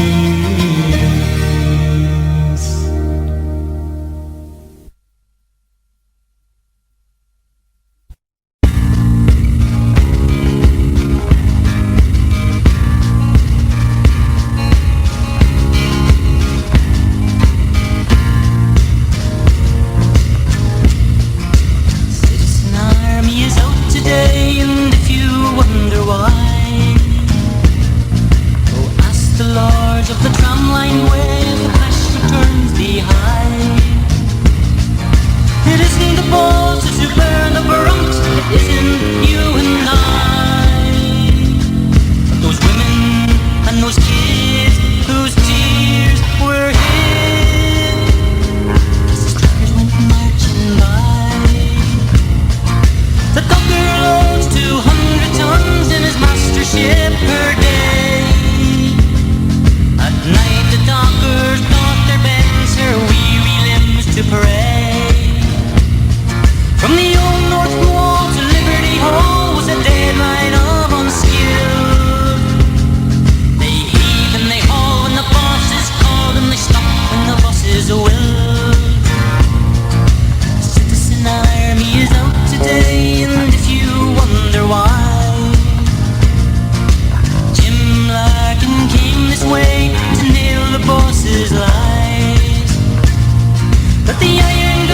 way to nail the boss's lies. But the iron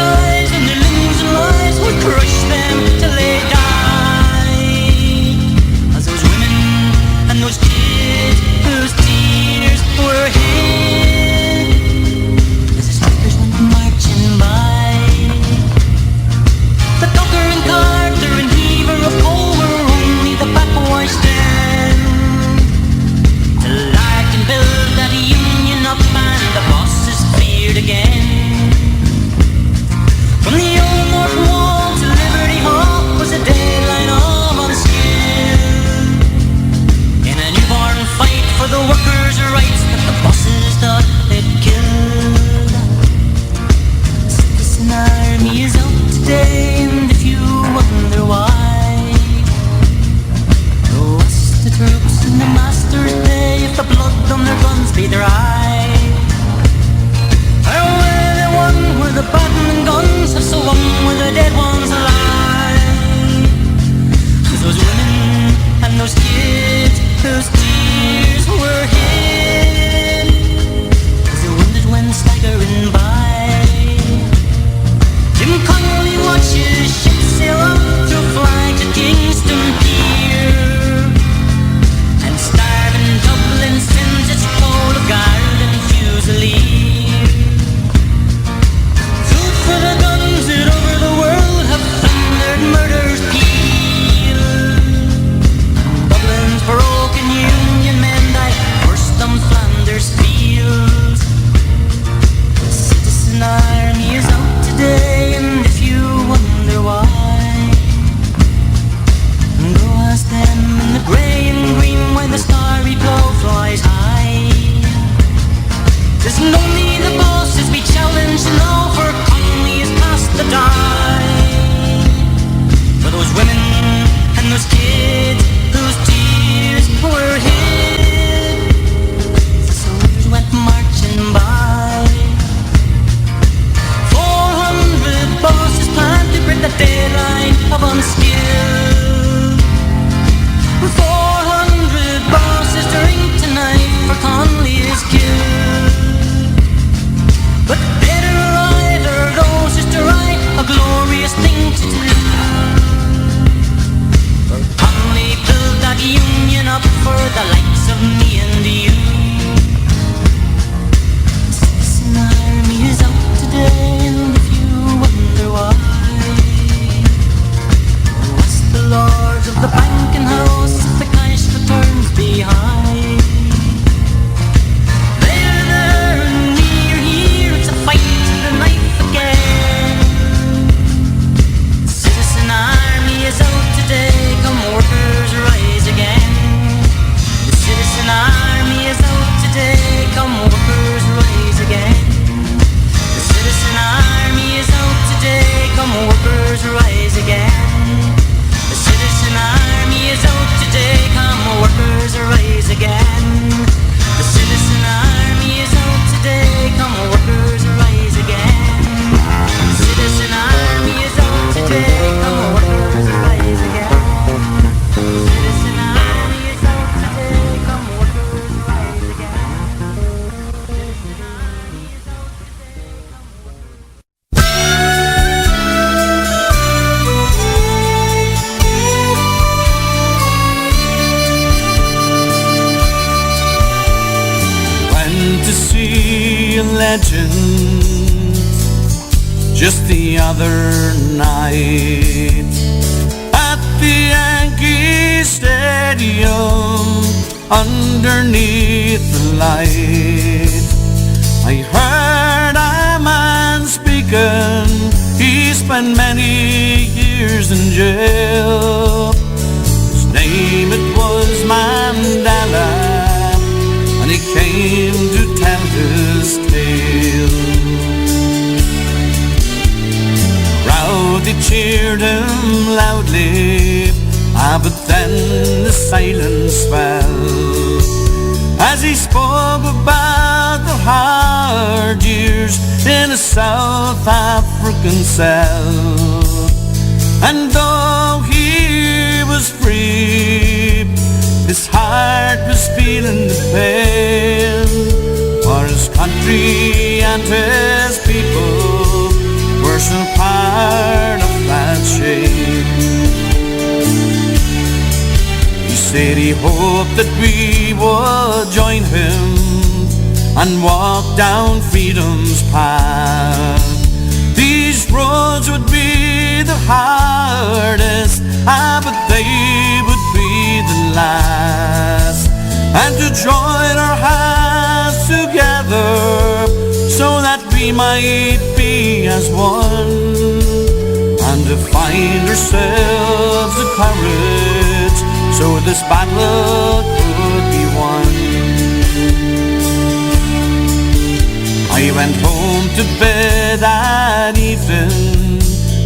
legend just the other night at the Yankee Stadium underneath the light. I heard a man speaking, he spent many years in jail. His name it was Mandela, and he came to tell his tale. The crowd, they cheered him loudly, but then the silence fell as he spoke about the hard years in a South African cell. And though he was free, his heart was feeling the pain for his country and his people were still part of that shame. He said he hoped that we would join him and walk down freedom's path. These roads would be the hardest, but they would be the last. And to join our hands together so that we might be as one, and to find ourselves the courage so this battle could be won. I went home to bed that evening,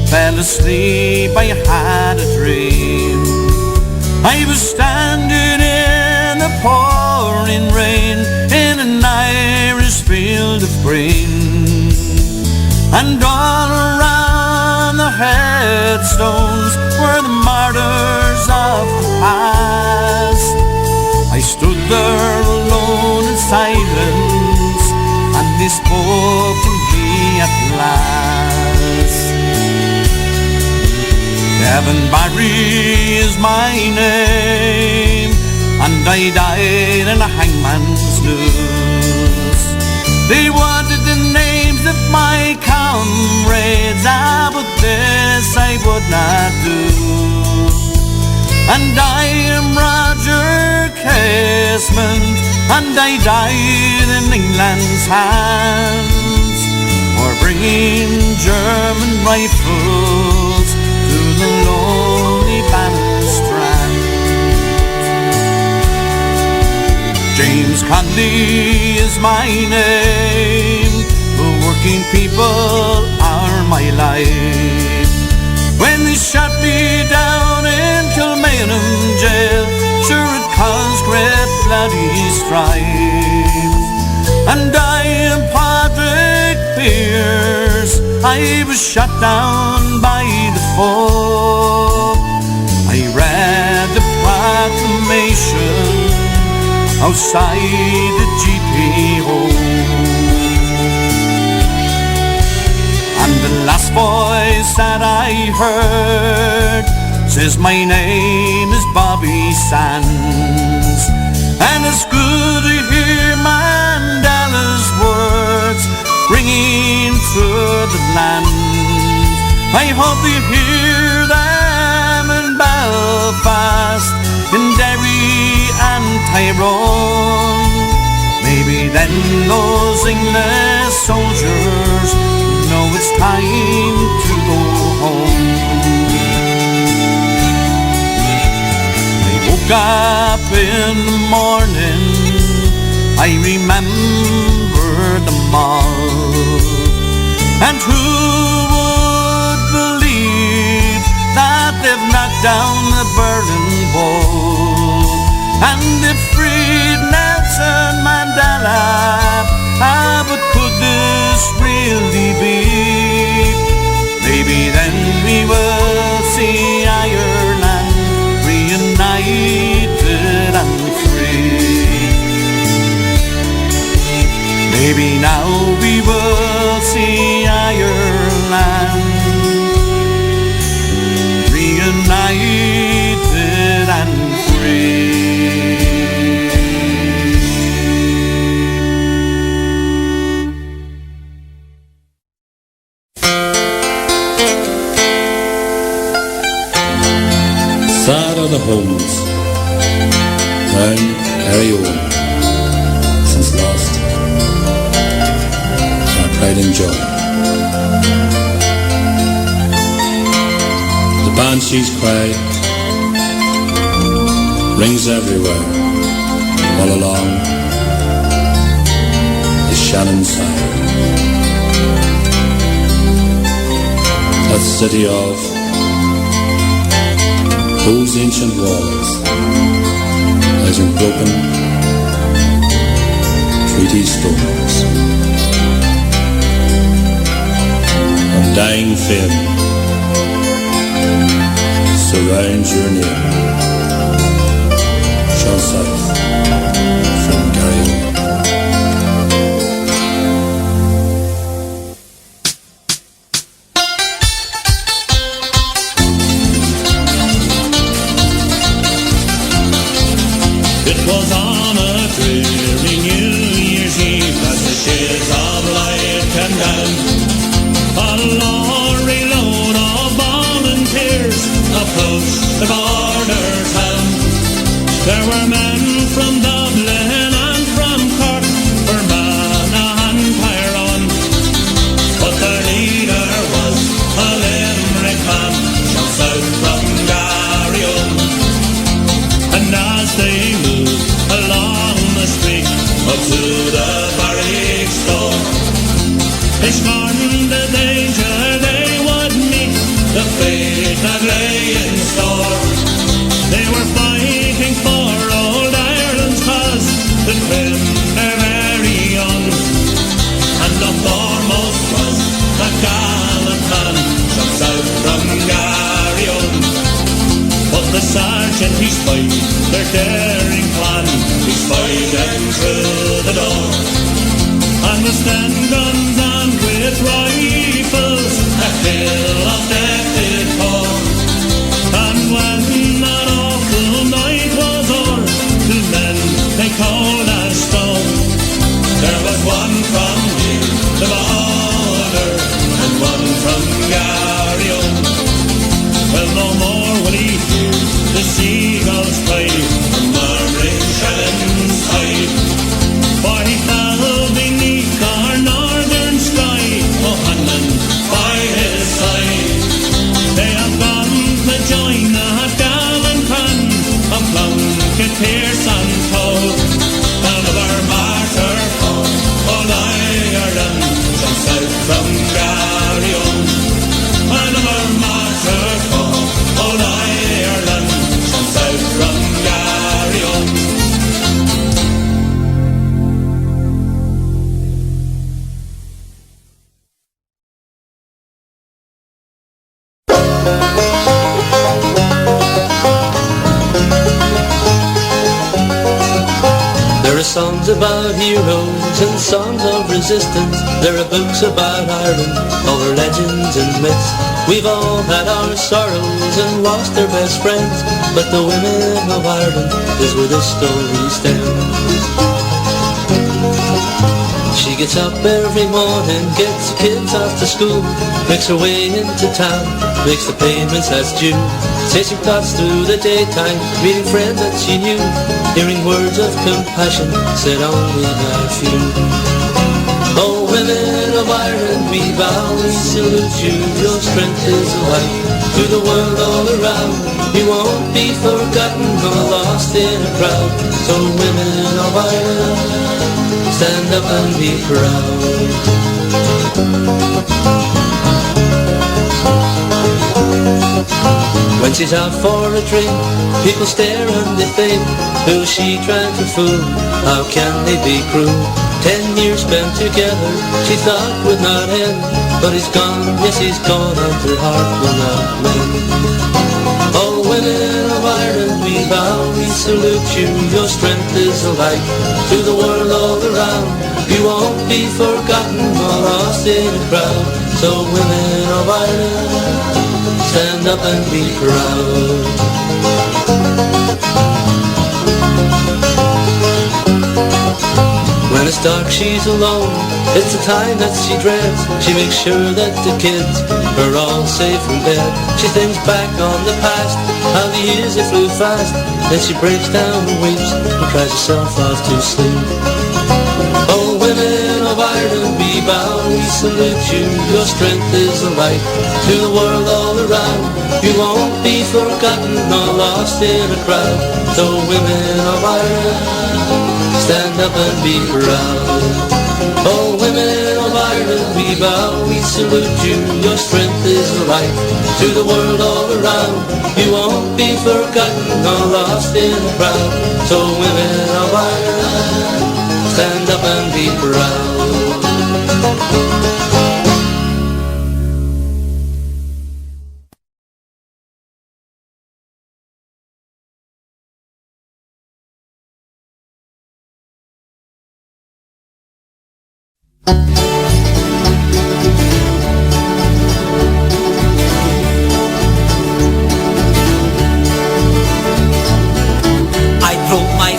fell asleep, I had a dream. I was standing in the pouring rain in an Irish field of grain, and all around the headstones were the martyrs of the past. I stood there alone in silence, and they spoke to me at last. Kevin Barry is my name, and I died in a hangman's noose. They wanted the names of my comrades, but this I would not do. And I am Roger Casement, and I died in England's hands for bringing German rifles to the lonely Bannostrand. James Conley is my name, the working people are my life. When they shot me down in Kilmainham jail, sure it caused great bloody strife. And I am Patrick Pearse, I was shot down by the foe. I read the proclamation outside the GPO, and the last voice that I heard says my name is Bobby Sands. And it's good to hear Mandela's words ringing through the land. I hope you hear them in Belfast, in Derry and Tyrone. Maybe then those English soldiers know it's time to go home. I woke up in the morning, I remember them all. And who would believe that they've knocked down the Berlin Wall and they've freed Nelson Mandela? But could this really be? Maybe then we will see Ireland reunited and free. Maybe now we will see Ireland reunited and free. That are the homes round Ariola since lost our pride and joy. The banshee's cry rings everywhere all along the Shannon side. That city of those ancient walls as in broken treaty stones. Undying fame surrounds your name, shall south from Garryola. It was on a dreary New Year's Eve as the shades of light came down. A lorry load of volunteers approached the border town. There were men from Dublin and from Cork, Fermanagh and Tyrone, but their leader was a Limerick man, shot south from Garryola. And as they moved along the street up to the barracks door, they scorned the danger they would meet, the fate that lay in store. They were fighting for old Ireland's cause, to trim their very own. And the foremost was a gallant man, shot south from Garryola. But the sergeant, he spied their daring plan, he spied them through the door. And with stand guns and with rifles, a hill of death did pour. And when that awful night was o'er, two men they cold as stone. There was one from near the border, and one from Garryola. Well, no more will he hear the seagulls play on murmuring Shannon's tide, for he fell beneath our northern sky, O'Hanlon by his side. They have gone to join that gallant band of Plunkett, Pearse and Cole, and of our martyr for old Ireland, shot south from Garryola. And of our martyr for old Ireland, shot south from Garryola. There are songs about heroes and songs of resistance. There are books about Ireland, all her legends and myths. We've all had our sorrows and lost our best friends, but the women of Ireland is where this story stands. She gets up every morning, gets the kids off to school, makes her way into town, makes the payments that's due. Says she plots through the daytime, meeting friends that she knew, hearing words of compassion said only by a few. Oh, women of Ireland, we bow, we salute you. Your strength is a light to the world all around. You won't be forgotten or lost in a crowd. So women of Ireland, stand up and be proud. When she's out for a drink, people stare and they think, who's she trying to fool? How can they be cruel? 10 years spent together, she thought would not end, but he's gone, yes he's gone, and her heart will not mend. Oh, women of Ireland, we bow, we salute you. Your strength is a light to the world all around. You won't be forgotten or lost in a crowd. So women of Ireland, stand up and be proud. When it's dark she's alone, it's the time that she dreads. She makes sure that the kids are all safe in bed. She thinks back on the past, how the years they flew fast. Then she breaks down and weeps and cries herself off to sleep. Oh, women of Ireland, be bound, we salute you. Your strength is a light to the world all around. You won't be forgotten nor lost in a crowd. So women of Ireland, stand up and be proud. Oh, women of Ireland, we bow, we salute you. Your strength is a light to the world all around. You won't be forgotten nor lost in a crowd. So women of Ireland, stand up and be proud.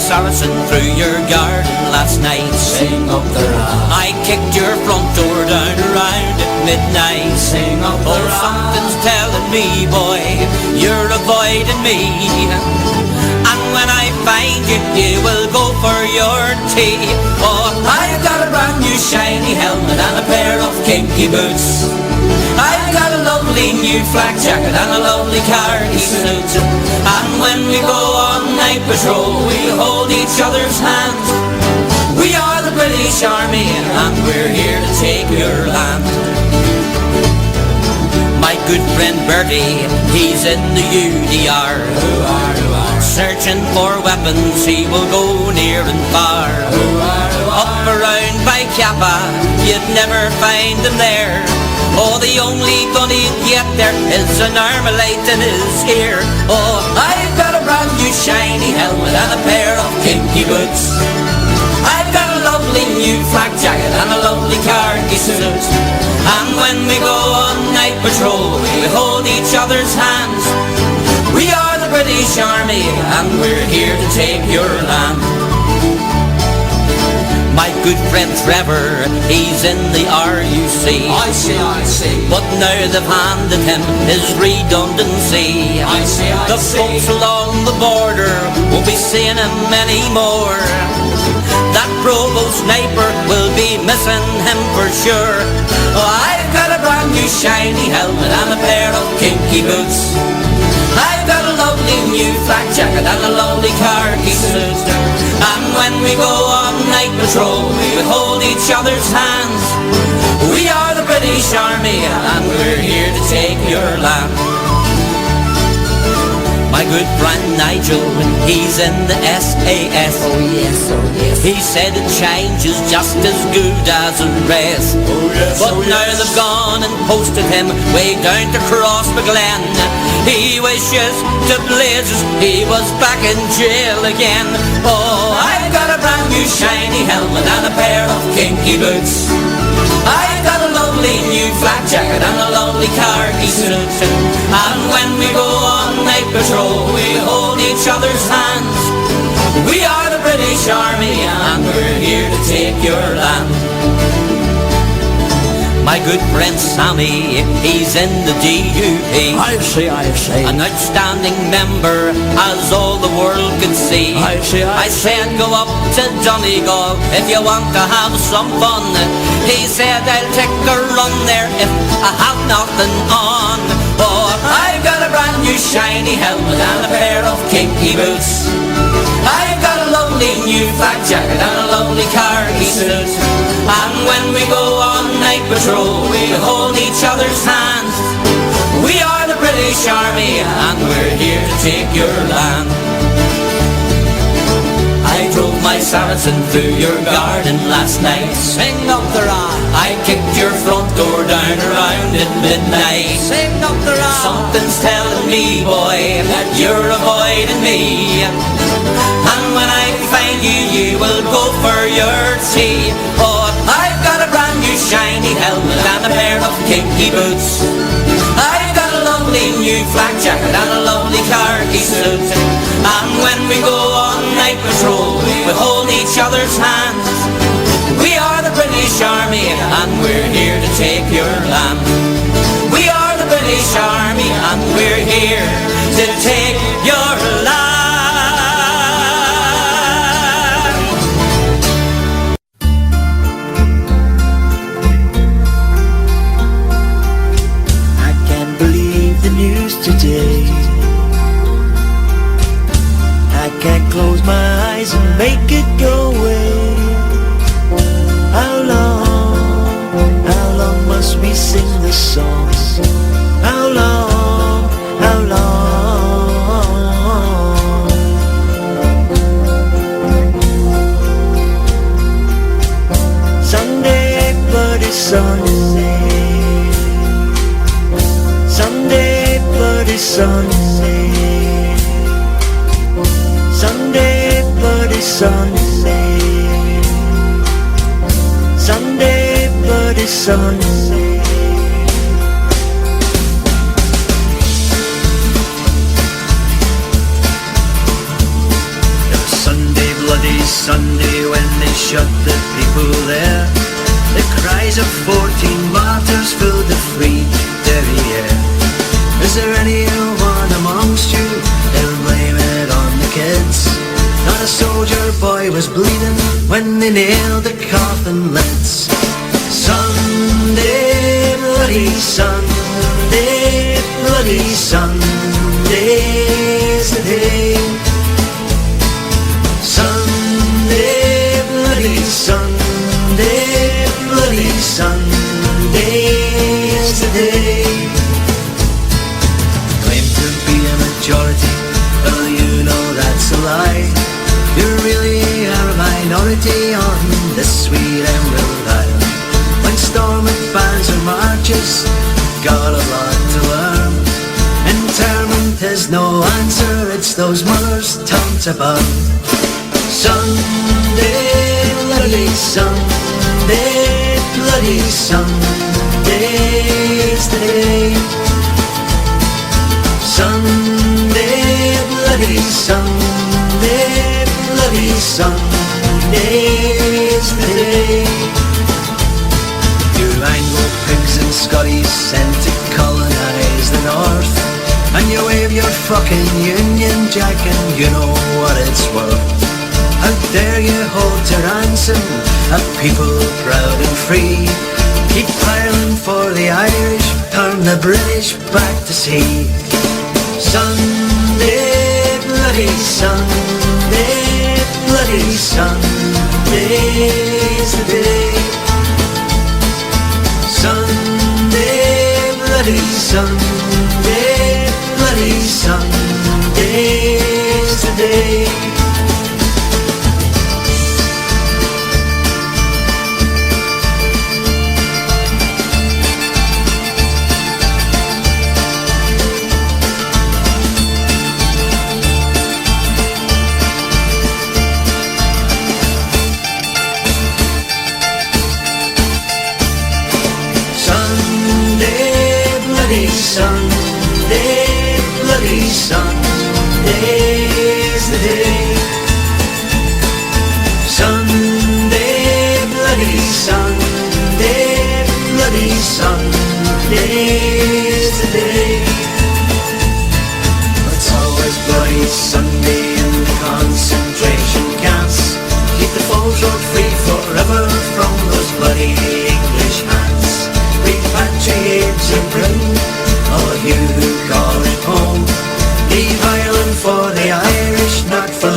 Saracen through your garden last night. Sing up the round. I kicked your front door down around at midnight. Sing up the round. Something's telling me, boy, you're avoiding me. And when I find you, you will go for your tea. Oh, I've got a brand new shiny helmet and a pair of kinky boots. I've got a lovely new flak jacket and a lovely khaki suit. And when we go on night patrol, we hold each other's hands. We are the British Army and we're here to take your land. My good friend Bertie, he's in the UDR. Searching for weapons, he will go near and far. Up around by Kappa, you'd never find him there. Oh, the only gun he'd get there is an Armalite in his ear. Oh, I've got a brand new shiny helmet and a pair of kinky boots. I've got a lovely new flak jacket and a lovely khaki suit. And when we go on night patrol, we hold each other's hands. We are the British Army and we're here to take your land. My good friend Trevor, he's in the RUC. I see. But now they've handed him his redundancy. I see. The folks along the border won't be seeing him anymore. That provost sniper will be missing him for sure. Oh, I've got a brand new shiny helmet and a pair of kinky boots. I've got a lovely new flak jacket and a lovely khaki suit. And when we go on night patrol, we hold each other's hands. We are the British Army and we're here to take your land. My good friend Nigel, he's in the SAS. Oh yes. He said that change is just as good as a rest. But now they've gone and posted him way down to Crossmaglen. He wishes to blazes he was back in jail again. Oh, I've got a brand new shiny helmet and a pair of kinky boots. I've got a lovely new flak jacket and a lovely khaki suit. And when we go on night patrol, we hold each other's hands. We are the British Army and we're here to take your land. My good friend Sammy, he's in the DUP. I see. An outstanding member, as all the world can see. I said go up to Donegal if you want to have some fun. He said I'll take a run there if I have nothing on. Oh, I've got a brand new shiny helmet and a pair of kinky boots. I've got a lovely new flak jacket and a lovely khaki suit. And when we go on night patrol, we hold each other's hands. We are the British Army and we're here to take your land. I drove my Saracen through your garden last night. Sing up the round. I kicked your front door down around at midnight. Sing up the round. Something's telling me, boy, that you're avoiding me. And when I find you, you will go for your tea. Oh, I've got a brand new shiny helmet and a pair of kinky boots. I've got a lovely new flak jacket and a lovely khaki suit. And when we go on night patrol, we hold each other's hands. We are the British Army and we're here to take your land. We are here to take your life. I can't believe the news today. I can't close my eyes and make it go away. How long must we sing this song? How long, how long? Sunday, bloody Sunday. Sunday, bloody Sunday. Sunday, bloody Sunday. Sunday, bloody Sunday. It was Sunday, bloody Sunday, when they shot the people there. The cries of 14 martyrs filled the free, dirty air. Is there anyone amongst you that'll blame it on the kids? Not a soldier boy was bleeding when they nailed the coffin lids. Sunday, bloody Sunday, bloody Sunday's the day. Sunday, bloody Sunday, bloody Sunday's the day. Claim to be a majority, well you know that's a lie. You really are a minority on this sweet Emerald Isle. When storming bands or marches, got a lot to learn. Interment is no answer, it's those mothers' tongues above. Sunday, bloody Sunday, bloody Sunday's the day. Sunday, bloody Sunday, bloody Sunday's the day. You Anglo-Pigs and Scotties sent to colonise the north, and you wave your fucking Union Jack and you know what it's worth. How dare you hold to ransom a people proud and free? Keep Ireland for the Irish, turn the British back to sea. Sunday, bloody Sunday, bloody Sunday's the day. Sunday, bloody Sunday, bloody Sunday's the day. Sunday, bloody Sunday's the day. Sunday, bloody Sunday, bloody Sunday's the day. It's always bloody Sunday in the concentration camps. Keep the Falls Road free forever from those bloody English hands. Repatriate to Britain, all of you who call it home. Leave Ireland for the Irish, not for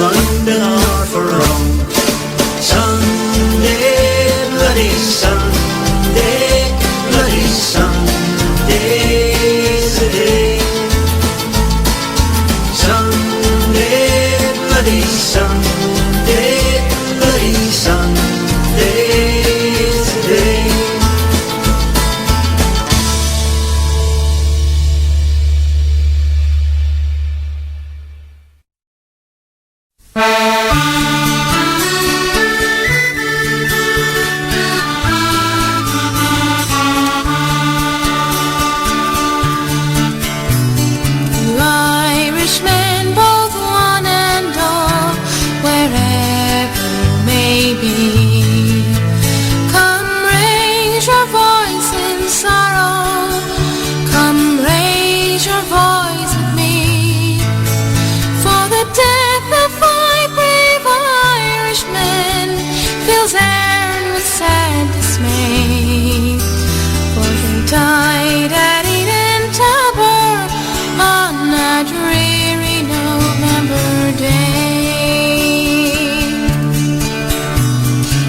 sad dismay, for he died at Eden Tabor on a dreary November day.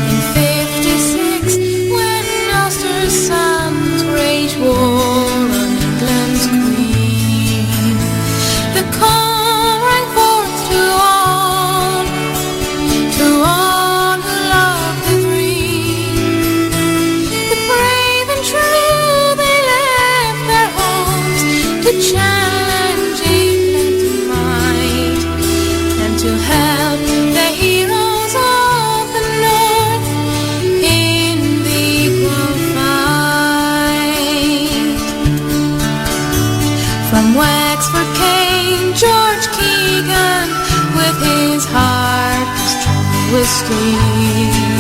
In 56, when Ulster's sons waged war on England's queen, the call rang forth to all who love the green. The brave and true, they left their homes to challenge England's might, and to help the heroes of the North in the equal fight. From Wexford came George Keegan with his heart as true as steel,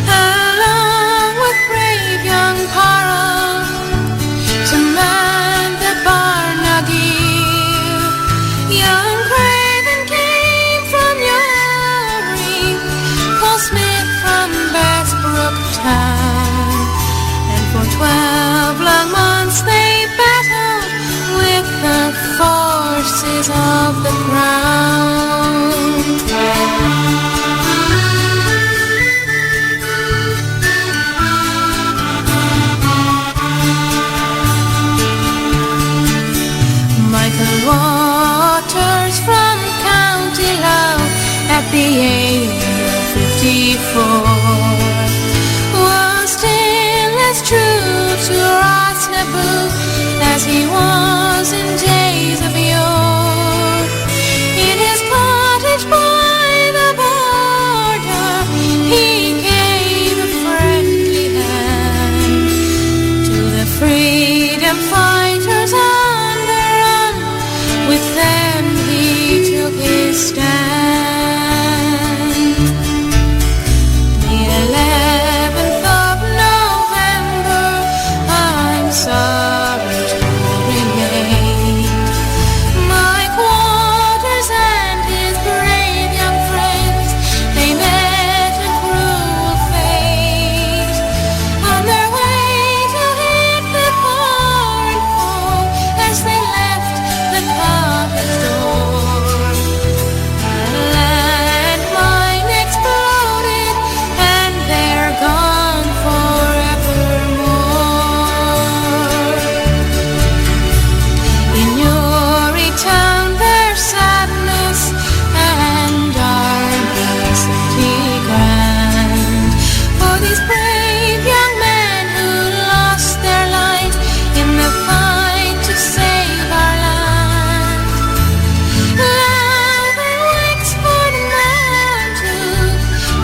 along with brave young Parra to man the Barnagil. Young Craven came from Newry, Paul Smith from Bessbrook town, and for 12 long months they battled with the forces of the crown. Michael Waters from County Louth at the age of 54 was still as true to Rosnaboo as he was in days of yore. In his cottage by the border he gave a friendly hand to the freedom fighters on the run. With them he took his stand. The 11th of November, I'm sorry to relate, Mike Waters and his brave young friends, they met a cruel fate on their way to hit the pouring foam as they left the cottage door. A landmine exploded and they're gone forevermore. In Newry town there's sadness and darkness grand for these brave young men who lost their life in the fight to save our land. Louth and Wexford mourn too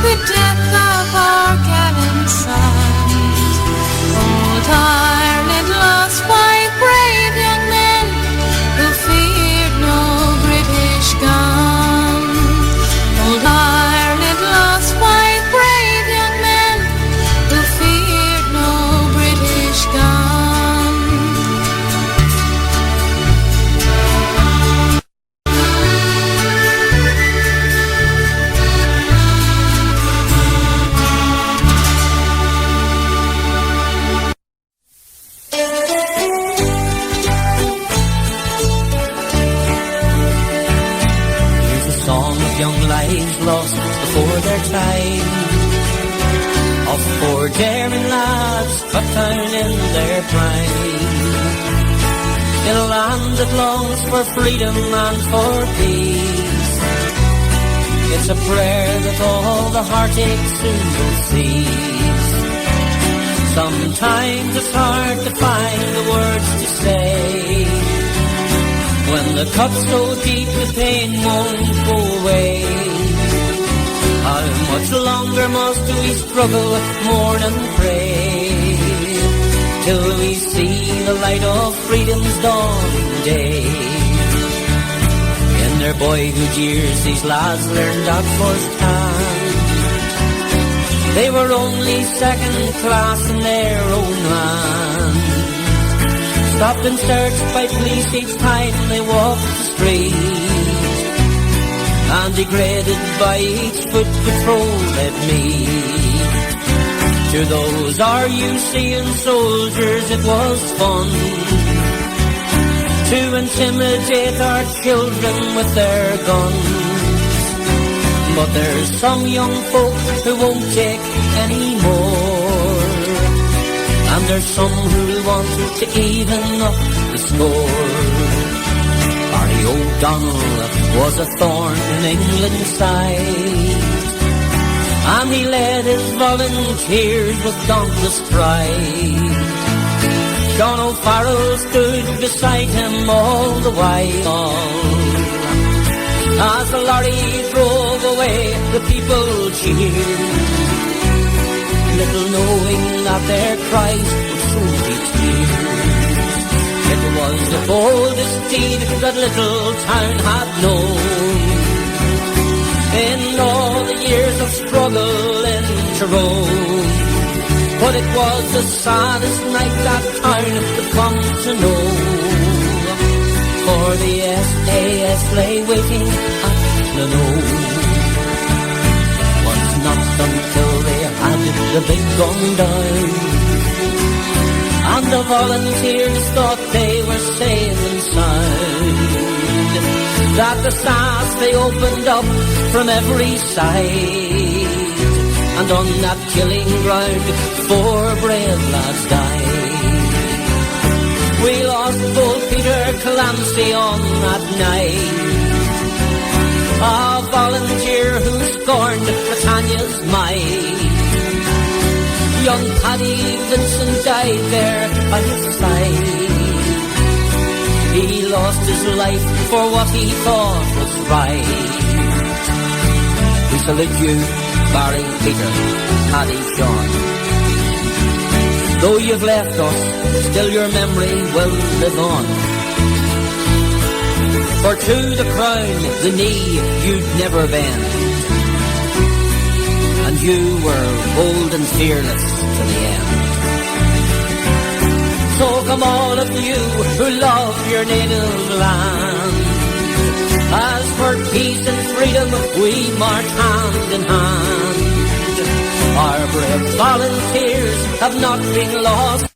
the death of our gallant sons. Old Ireland lost 5 brave young men who feared no British gun. Old Ireland lost 5 brave young men who feared no British gun. Here's a song of young lives lost before their time, of 4 daring lads cut down in their prime, in a land that longs for freedom and for peace. It's a prayer that all the heartache soon will cease. Sometimes it's hard to find the words to say when the cup's so deep the pain won't go away. How much longer must we struggle, mourn and pray, till we see the light of freedom's dawning day? In their boyhood years these lads learned at first hand they were only second class in their own land. Stopped and searched by police each time they walked the street, and degraded by each foot patrol they'd meet. To those RUCN soldiers it was fun to intimidate our children with their guns. But there's some young folk who won't take any more, and there's some who want to even up the score. Barry O'Donnell was a thorn in England's side, and he led his volunteers with dauntless pride. John O'Farrell stood beside him all the while. As the lorry drove away, the people cheered, little knowing that their cries would soon be tears. It was the boldest deed that little town had known in all the years of struggle in Tyrone. But it was the saddest night that town could come to know, for the SAS lay waiting at Glencoe. Was not until they had the big gun down, and the volunteers thought they were safe and sound, that the SAS they opened up from every side, and on that killing ground 4 brave lads died. We lost both Peter Clancy on that night, a volunteer who scorned Britannia's might. Young Paddy Vincent died there by his side. He lost his life for what he thought was right. We salute you, Barry, Peter, Paddy, John. Though you've left us, still your memory will live on. For to the crown, the knee you'd never bend, and you were bold and fearless to the end. So come all of you who love your native land, as for peace and freedom we march hand in hand. Our brave volunteers have not been lost.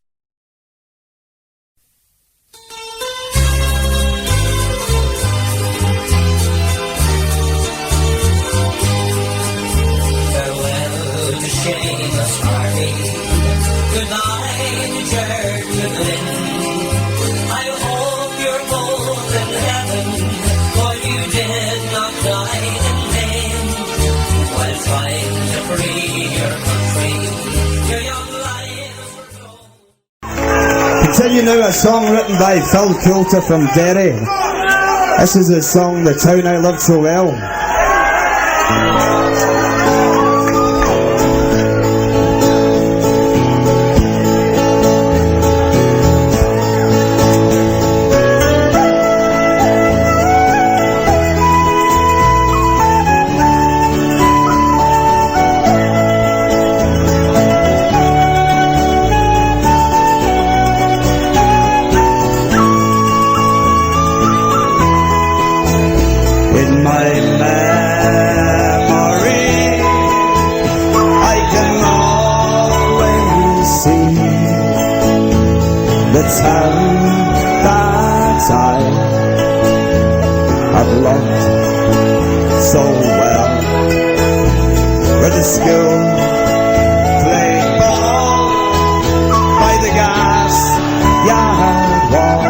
Farewell to Seamus Harvey, goodbye to George McGlynn. I hope you're both in heaven, for you did not die in vain, while trying to free your country. Your young lives were told. Continue now a song written by Phil Coulter from Derry. This is the song The Town I Loved So Well. The town that I have loved so well, where the school played ball by the gas yard wall,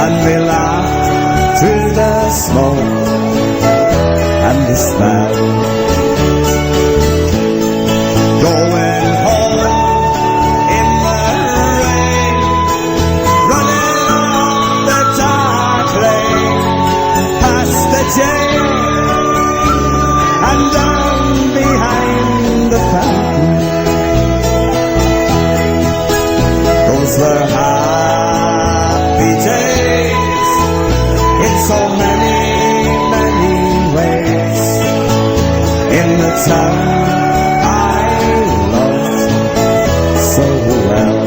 and we laughed through the smoke and the smell. Going home in the rain, running on the dark lane, past the jail and down behind the fountain. Those were happy days in so many, many ways, in the town so well.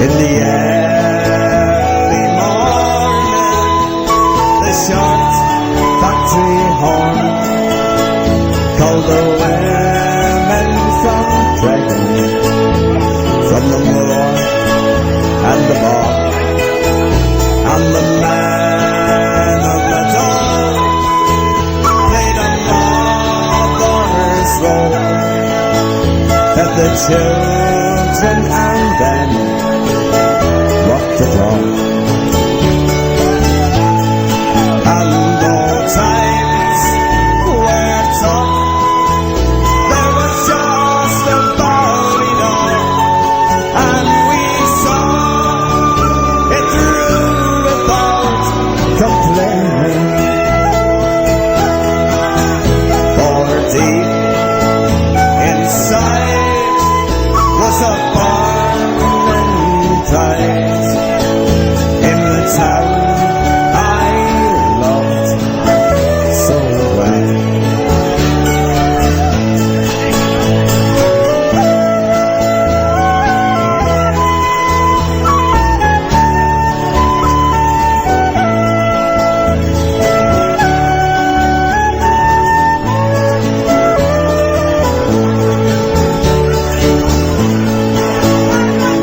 In the early morning, the short factory horn ball, and the man of the door played a mother's role, fed the children and then locked the door. And though times were tough, there was just about enough, and we saw it through without complaining. For deep inside was a burning pride in the town I loved so well.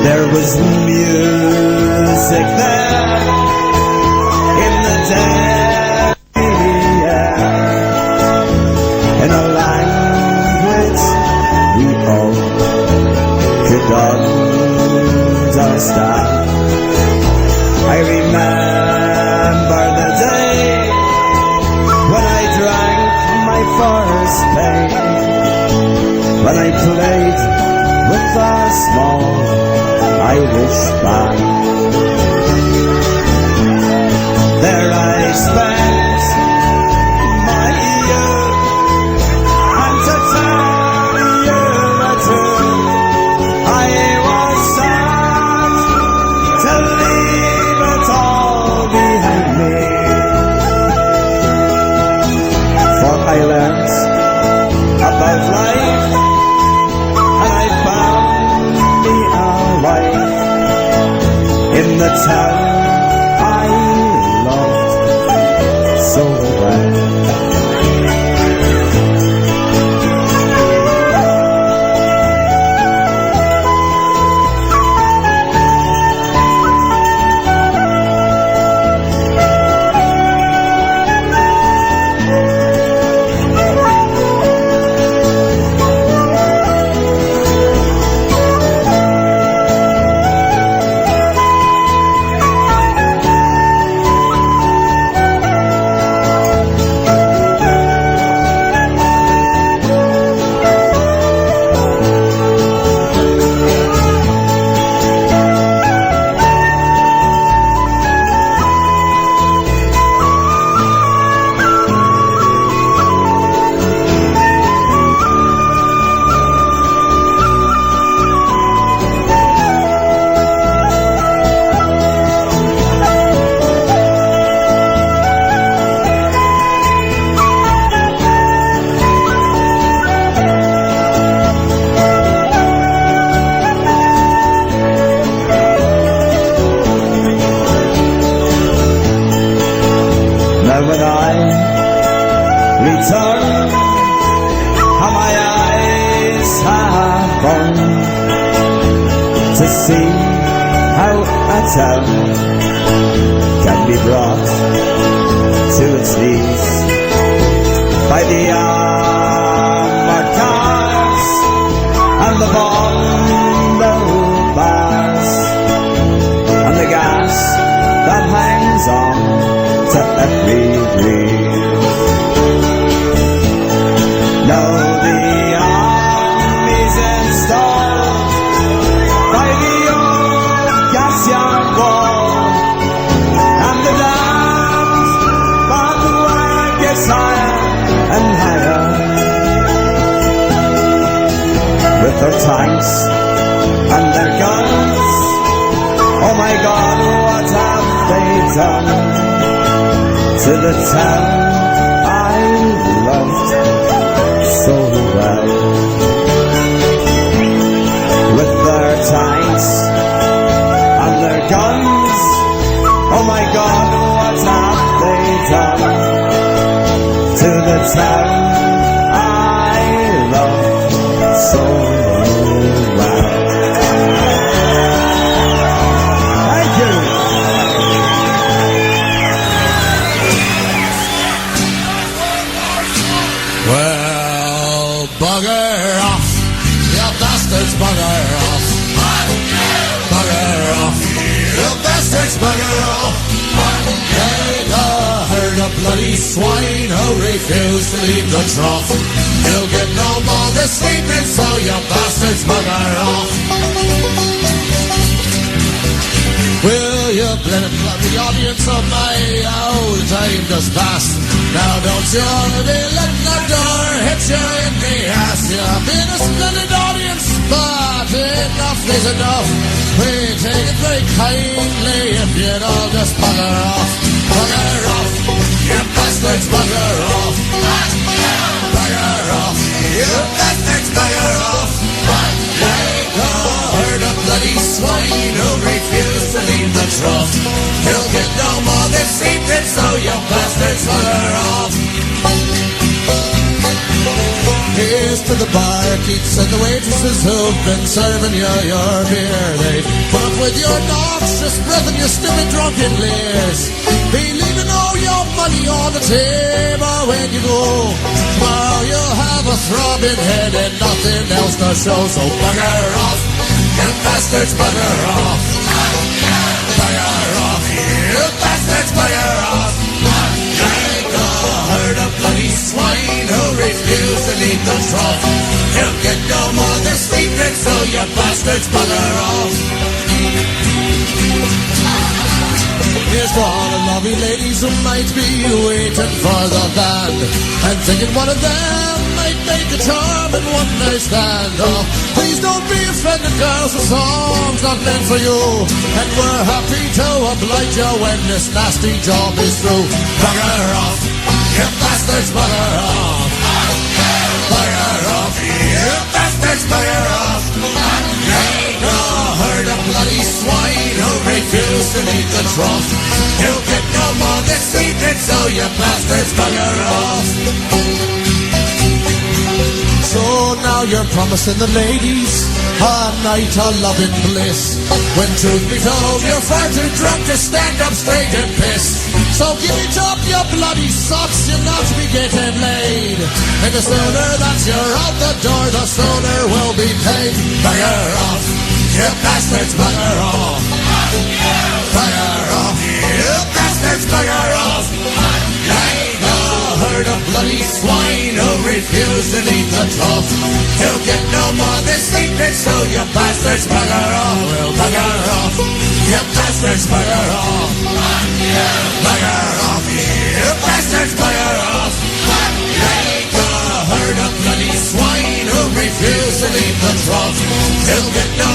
There was music there in the dead air, in a language we all could understand. I remember the day when I drank my first pain, when I played with a small Irish band. There I spent my youth, and to tell you the truth, I was sad to leave it all behind me. For I learnt about life, and I found me a wife in the town I loved so well. Now when I return, how my eyes have burned to see how a town can be brought to its knees by the armored cars and the bondo bars and the gas that hangs on to every breeze. Now the army's installed by the old gas-yard wall, and the damned barbed wire gets higher and higher. With their tanks and their guns, oh my God, what have they done to the town I loved so well? With their tanks and their guns, oh my God, what have they done to the town I loved so well? Thank you. bugger off. Take a herd of bloody swine who refuse to leave the trough. You'll get no more this evening, so you bastards bugger off. Will you blend the audience of my old time just passed? Now don't you be letting the door hit you in the ass. You've been a splendid audience, but enough is enough. We take it very kindly if you'd all just bugger off. Bugger off, you bastards, bugger off. Bugger off, you bastards, bugger off. Like a herd of bloody swine who refuse to leave the trough. You'll get no more this evening, so you bastards bugger off. Here's to the barkeeps and the waitresses who've been serving you your beer. They've put up with your noxious breath and your stupid drunken leers. Be leaving all your money on the table when you go. Tomorrow you'll have a throbbing head and nothing else to show. So bugger off, you bastards, bugger off. Bugger off, you bastards, bugger off. Like a herd of bloody swine who refuse to leave the trough. You'll get no more this evening, so you bastards bugger off. Here's to all the lovely ladies who might be waiting for the band and thinking one of them might make a charming one-night stand. Oh, please don't be offended, girls, the song's not meant for you, and we're happy to oblige you when this nasty job is through. Bugger off, you bastards, bugger off. Bugger off, you bastards, bugger off. Ain't no herd of bloody swine who refuse to leave the trough. You'll get no more this evening, so you bastards bugger off. So now you're promising the ladies a night of loving bliss, when truth be told you're far too drunk to stand up straight and piss. So give it up, you bloody socks, you'll not be getting laid. And the sooner that you're out the door, the sooner we'll be paid. Bugger off, you bastards, bugger off. Bugger off, you bastards, bugger off. Like a herd of bloody swine who refuse to leave the trough. You'll get no more this evening, so you bastards bugger off. Well, bugger off, you bastards bugger off. Bugger off, you bastards bugger off. Like a herd of bloody swine who refuse to leave the trough. You'll get no